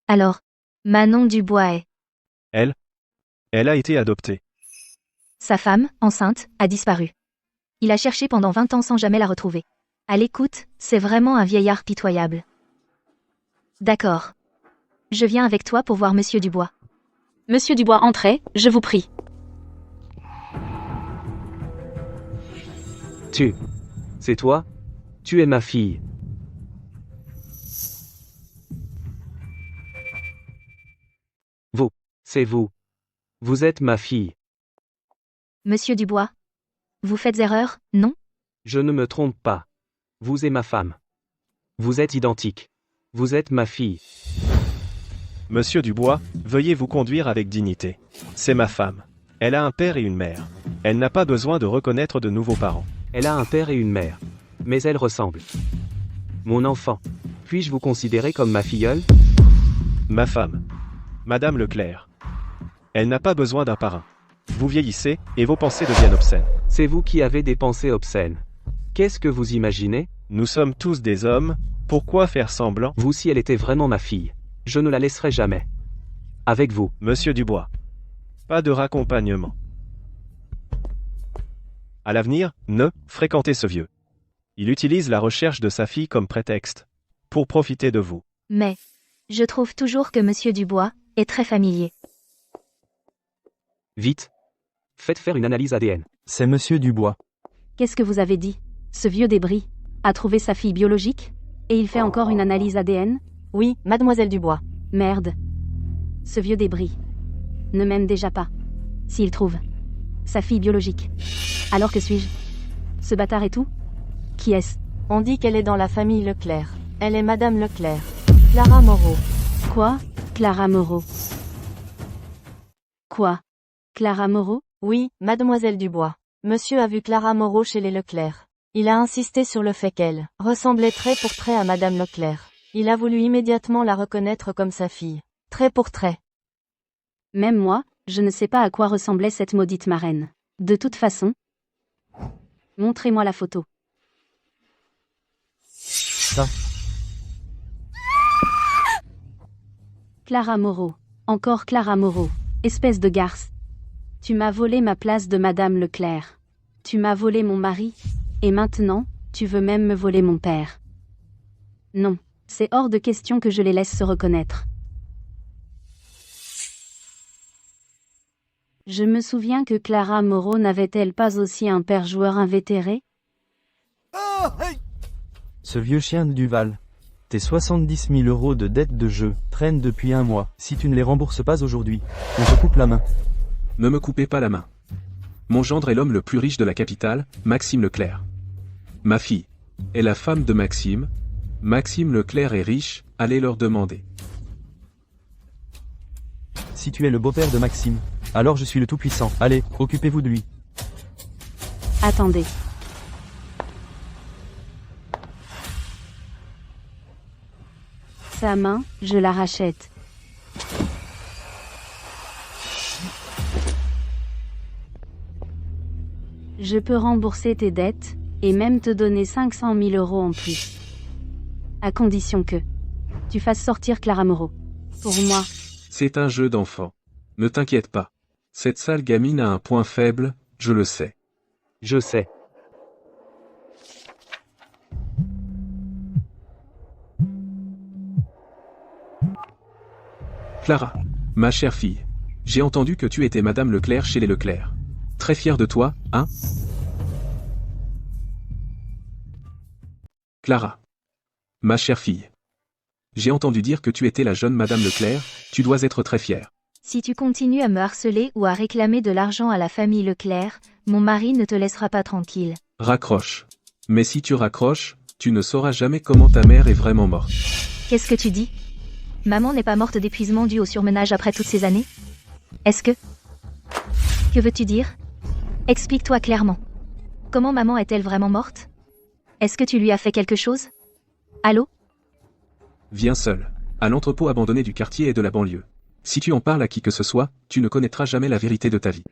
Alors, Manon Dubois est... Elle a été adoptée. Sa femme, enceinte, a disparu. Il a cherché pendant 20 ans sans jamais la retrouver. À l'écoute, c'est vraiment un vieillard pitoyable. D'accord. Je viens avec toi pour voir Monsieur Dubois. Monsieur Dubois, entrez, je vous prie. C'est toi? Tu es ma fille. C'est vous. Vous êtes ma fille. Monsieur Dubois. Vous faites erreur, non? Je ne me trompe pas. Vous et ma femme. Vous êtes identiques. Vous êtes ma fille. Monsieur Dubois, veuillez vous conduire avec dignité. C'est ma femme. Elle a un père et une mère. Elle n'a pas besoin de reconnaître de nouveaux parents. Elle a un père et une mère. Mais elles ressemblent. Mon enfant. Puis-je vous considérer comme ma filleule? Ma femme. Madame Leclerc. Elle n'a pas besoin d'un parrain. Vous vieillissez, et vos pensées deviennent obscènes. C'est vous qui avez des pensées obscènes. Qu'est-ce que vous imaginez? Nous sommes tous des hommes, pourquoi faire semblant? Vous, si elle était vraiment ma fille, je ne la laisserai jamais. Avec vous. Monsieur Dubois. Pas de raccompagnement. À l'avenir, ne fréquentez ce vieux. Il utilise la recherche de sa fille comme prétexte. Pour profiter de vous. Mais, je trouve toujours que Monsieur Dubois est très familier. Vite. Faites faire une analyse ADN. C'est Monsieur Dubois. Qu'est-ce que vous avez dit? Ce vieux débris a trouvé sa fille biologique? Et il fait encore une analyse ADN? Oui, mademoiselle Dubois. Merde. Ce vieux débris ne m'aime déjà pas. S'il trouve sa fille biologique. Alors que suis-je? Ce bâtard et tout? Qui est-ce? On dit qu'elle est dans la famille Leclerc. Elle est Madame Leclerc. Clara Moreau. Quoi, Clara Moreau? Quoi? Clara Moreau? Oui, mademoiselle Dubois. Monsieur a vu Clara Moreau chez les Leclerc. Il a insisté sur le fait qu'elle ressemblait trait pour trait à madame Leclerc. Il a voulu immédiatement la reconnaître comme sa fille. Trait pour trait. Même moi, je ne sais pas à quoi ressemblait cette maudite marraine. De toute façon, montrez-moi la photo. Ça. Clara Moreau. Encore Clara Moreau. Espèce de garce. Tu m'as volé ma place de madame Leclerc. Tu m'as volé mon mari. Et maintenant, tu veux même me voler mon père. Non, c'est hors de question que je les laisse se reconnaître. Je me souviens que Clara Moreau n'avait-elle pas aussi un père joueur invétéré? Ce vieux chien de Duval. Tes 70 000 € de dette de jeu traînent depuis un mois. Si tu ne les rembourses pas aujourd'hui, on te coupe la main. Ne me coupez pas la main. Mon gendre est l'homme le plus riche de la capitale, Maxime Leclerc. Ma fille est la femme de Maxime. Maxime Leclerc est riche, allez leur demander. Si tu es le beau-père de Maxime, alors je suis le tout-puissant. Allez, occupez-vous de lui. Attendez. Sa main, je la rachète. Je peux rembourser tes dettes, et même te donner 500 000 € en plus. À condition que tu fasses sortir Clara Moreau. Pour moi. C'est un jeu d'enfant. Ne t'inquiète pas. Cette sale gamine a un point faible, je le sais. Je sais. Clara, ma chère fille. J'ai entendu que tu étais madame Leclerc chez les Leclerc. Très fier de toi, hein? Clara. Ma chère fille. J'ai entendu dire que tu étais la jeune madame Leclerc, tu dois être très fière. Si tu continues à me harceler ou à réclamer de l'argent à la famille Leclerc, mon mari ne te laissera pas tranquille. Raccroche. Mais si tu raccroches, tu ne sauras jamais comment ta mère est vraiment morte. Qu'est-ce que tu dis? Maman n'est pas morte d'épuisement dû au surmenage après toutes ces années? Est-ce que... Que veux-tu dire? Explique-toi clairement. Comment maman est-elle vraiment morte? Est-ce que tu lui as fait quelque chose? Allô? Viens seul, à l'entrepôt abandonné du quartier et de la banlieue. Si tu en parles à qui que ce soit, tu ne connaîtras jamais la vérité de ta vie.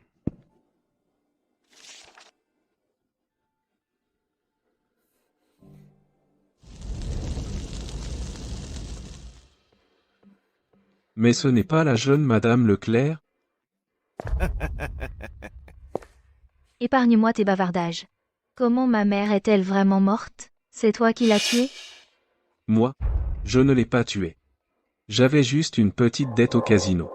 Mais ce n'est pas la jeune madame Leclerc? Épargne-moi tes bavardages. Comment ma mère est-elle vraiment morte? C'est toi qui l'as tuée? Moi, je ne l'ai pas tuée. J'avais juste une petite dette au casino.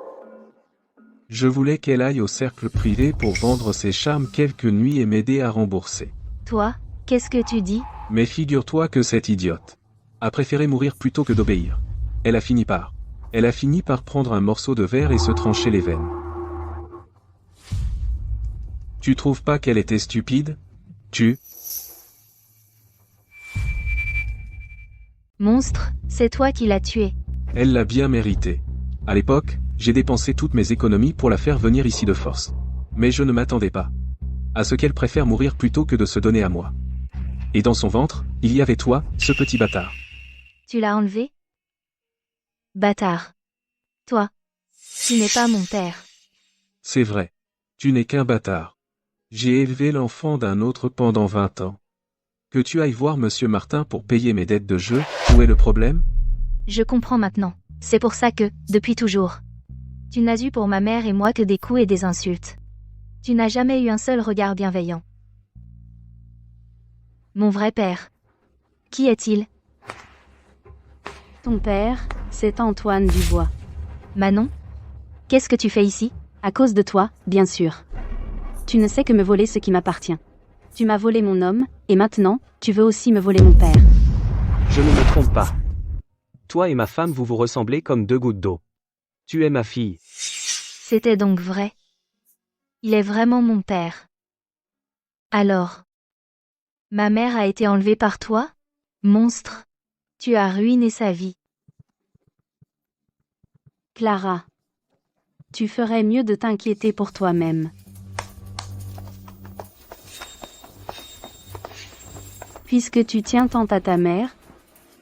Je voulais qu'elle aille au cercle privé pour vendre ses charmes quelques nuits et m'aider à rembourser. Toi, qu'est-ce que tu dis? Mais figure-toi que cette idiote a préféré mourir plutôt que d'obéir. Elle a fini par prendre un morceau de verre et se trancher les veines. Tu trouves pas qu'elle était stupide? Monstre, c'est toi qui l'as tuée. Elle l'a bien mérité. À l'époque, j'ai dépensé toutes mes économies pour la faire venir ici de force. Mais je ne m'attendais pas à ce qu'elle préfère mourir plutôt que de se donner à moi. Et dans son ventre, il y avait toi, ce petit bâtard. Tu l'as enlevée? Bâtard. Toi. Tu n'es pas mon père. C'est vrai. Tu n'es qu'un bâtard. J'ai élevé l'enfant d'un autre pendant 20 ans. Que tu ailles voir Monsieur Martin pour payer mes dettes de jeu, où est le problème? Je comprends maintenant. C'est pour ça que, depuis toujours, tu n'as eu pour ma mère et moi que des coups et des insultes. Tu n'as jamais eu un seul regard bienveillant. Mon vrai père. Qui est-il? Ton père, c'est Antoine Dubois. Manon? Qu'est-ce que tu fais ici? À cause de toi, bien sûr. Tu ne sais que me voler ce qui m'appartient. Tu m'as volé mon homme, et maintenant, tu veux aussi me voler mon père. Je ne me trompe pas. Toi et ma femme vous ressemblez comme deux gouttes d'eau. Tu es ma fille. C'était donc vrai. Il est vraiment mon père. Alors. Ma mère a été enlevée par toi? Monstre. Tu as ruiné sa vie. Clara. Tu ferais mieux de t'inquiéter pour toi-même. Puisque tu tiens tant à ta mère,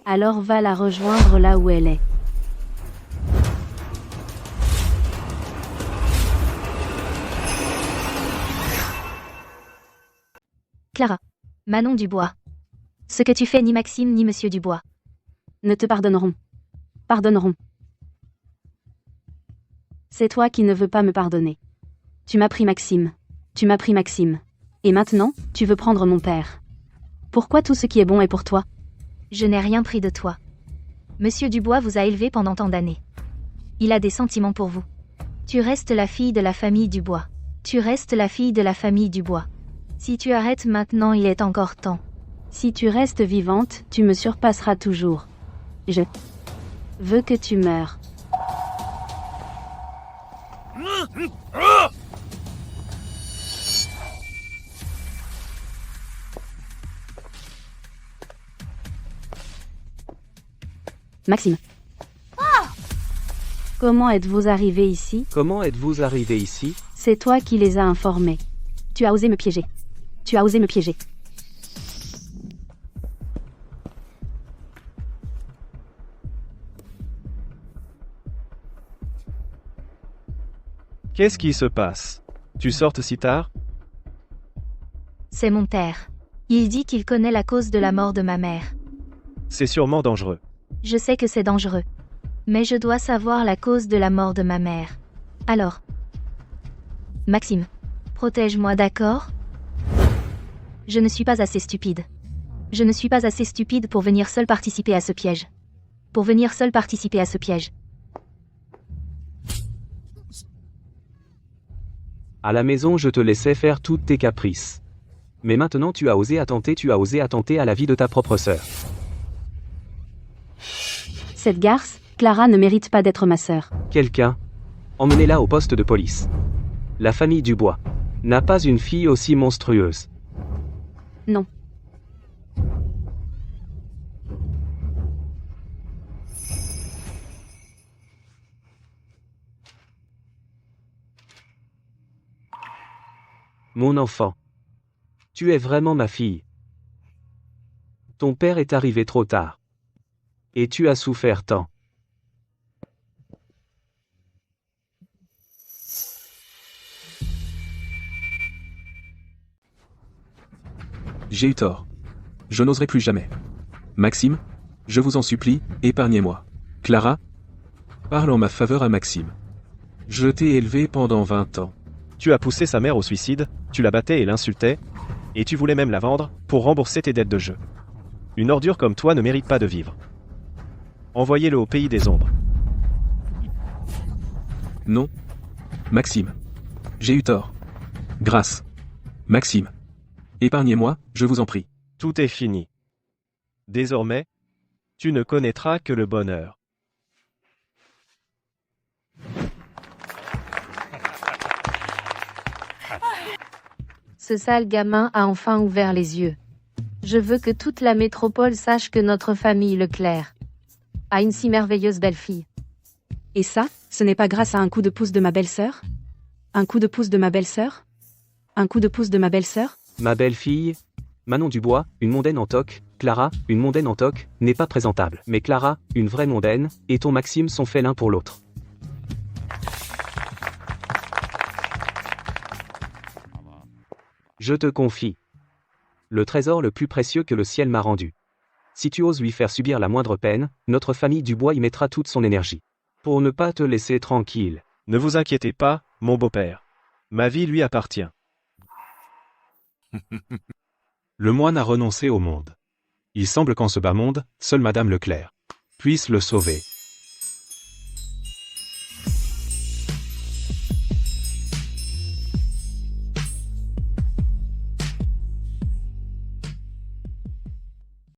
alors va la rejoindre là où elle est. Clara. Manon Dubois. Ce que tu fais ni Maxime ni Monsieur Dubois ne te pardonneront. Pardonneront. C'est toi qui ne veux pas me pardonner. Tu m'as pris Maxime. Tu m'as pris Maxime. Et maintenant, tu veux prendre mon père. Pourquoi tout ce qui est bon est pour toi? Je n'ai rien pris de toi. Monsieur Dubois vous a élevé pendant tant d'années. Il a des sentiments pour vous. Tu restes la fille de la famille Dubois. Tu restes la fille de la famille Dubois. Si tu arrêtes maintenant, il est encore temps. Si tu restes vivante, tu me surpasseras toujours. Je veux que tu meures. Maxime. Comment êtes-vous arrivé ici? Comment êtes-vous arrivé ici? C'est toi qui les as informés. Tu as osé me piéger. Tu as osé me piéger. Qu'est-ce qui se passe? Tu sortes si tard? C'est mon père. Il dit qu'il connaît la cause de la mort de ma mère. C'est sûrement dangereux. Je sais que c'est dangereux. Mais je dois savoir la cause de la mort de ma mère. Alors, Maxime, protège-moi, d'accord? Je ne suis pas assez stupide. Je ne suis pas assez stupide pour venir seul participer à ce piège. Pour venir seul participer à ce piège. À la maison, je te laissais faire toutes tes caprices. Mais maintenant, tu as osé attenter à la vie de ta propre sœur. Cette garce, Clara ne mérite pas d'être ma sœur. Quelqu'un, emmenez-la au poste de police. La famille Dubois n'a pas une fille aussi monstrueuse. Non. Mon enfant. Tu es vraiment ma fille. Ton père est arrivé trop tard. Et tu as souffert tant. J'ai eu tort. Je n'oserai plus jamais. Maxime, je vous en supplie, épargnez-moi. Clara, parle en ma faveur à Maxime. Je t'ai élevé pendant 20 ans. Tu as poussé sa mère au suicide, tu la battais et l'insultais, et tu voulais même la vendre pour rembourser tes dettes de jeu. Une ordure comme toi ne mérite pas de vivre. Envoyez-le au pays des ombres. Non. Maxime. J'ai eu tort. Grâce. Maxime. Épargnez-moi, je vous en prie. Tout est fini. Désormais, tu ne connaîtras que le bonheur. Ce sale gamin a enfin ouvert les yeux. Je veux que toute la métropole sache que notre famille Leclerc a une si merveilleuse belle-fille. Et ça, ce n'est pas grâce à un coup de pouce de ma belle-sœur? Un coup de pouce de ma belle-sœur? Un coup de pouce de ma belle-sœur? Ma belle-fille, Manon Dubois, une mondaine en toque, Clara, une mondaine en toque, n'est pas présentable. Mais Clara, une vraie mondaine, et ton Maxime sont faits l'un pour l'autre. Je te confie le trésor le plus précieux que le ciel m'a rendu. Si tu oses lui faire subir la moindre peine, notre famille Dubois y mettra toute son énergie. Pour ne pas te laisser tranquille. Ne vous inquiétez pas, mon beau-père. Ma vie lui appartient. Le moine a renoncé au monde. Il semble qu'en ce bas monde, seule Madame Leclerc puisse le sauver.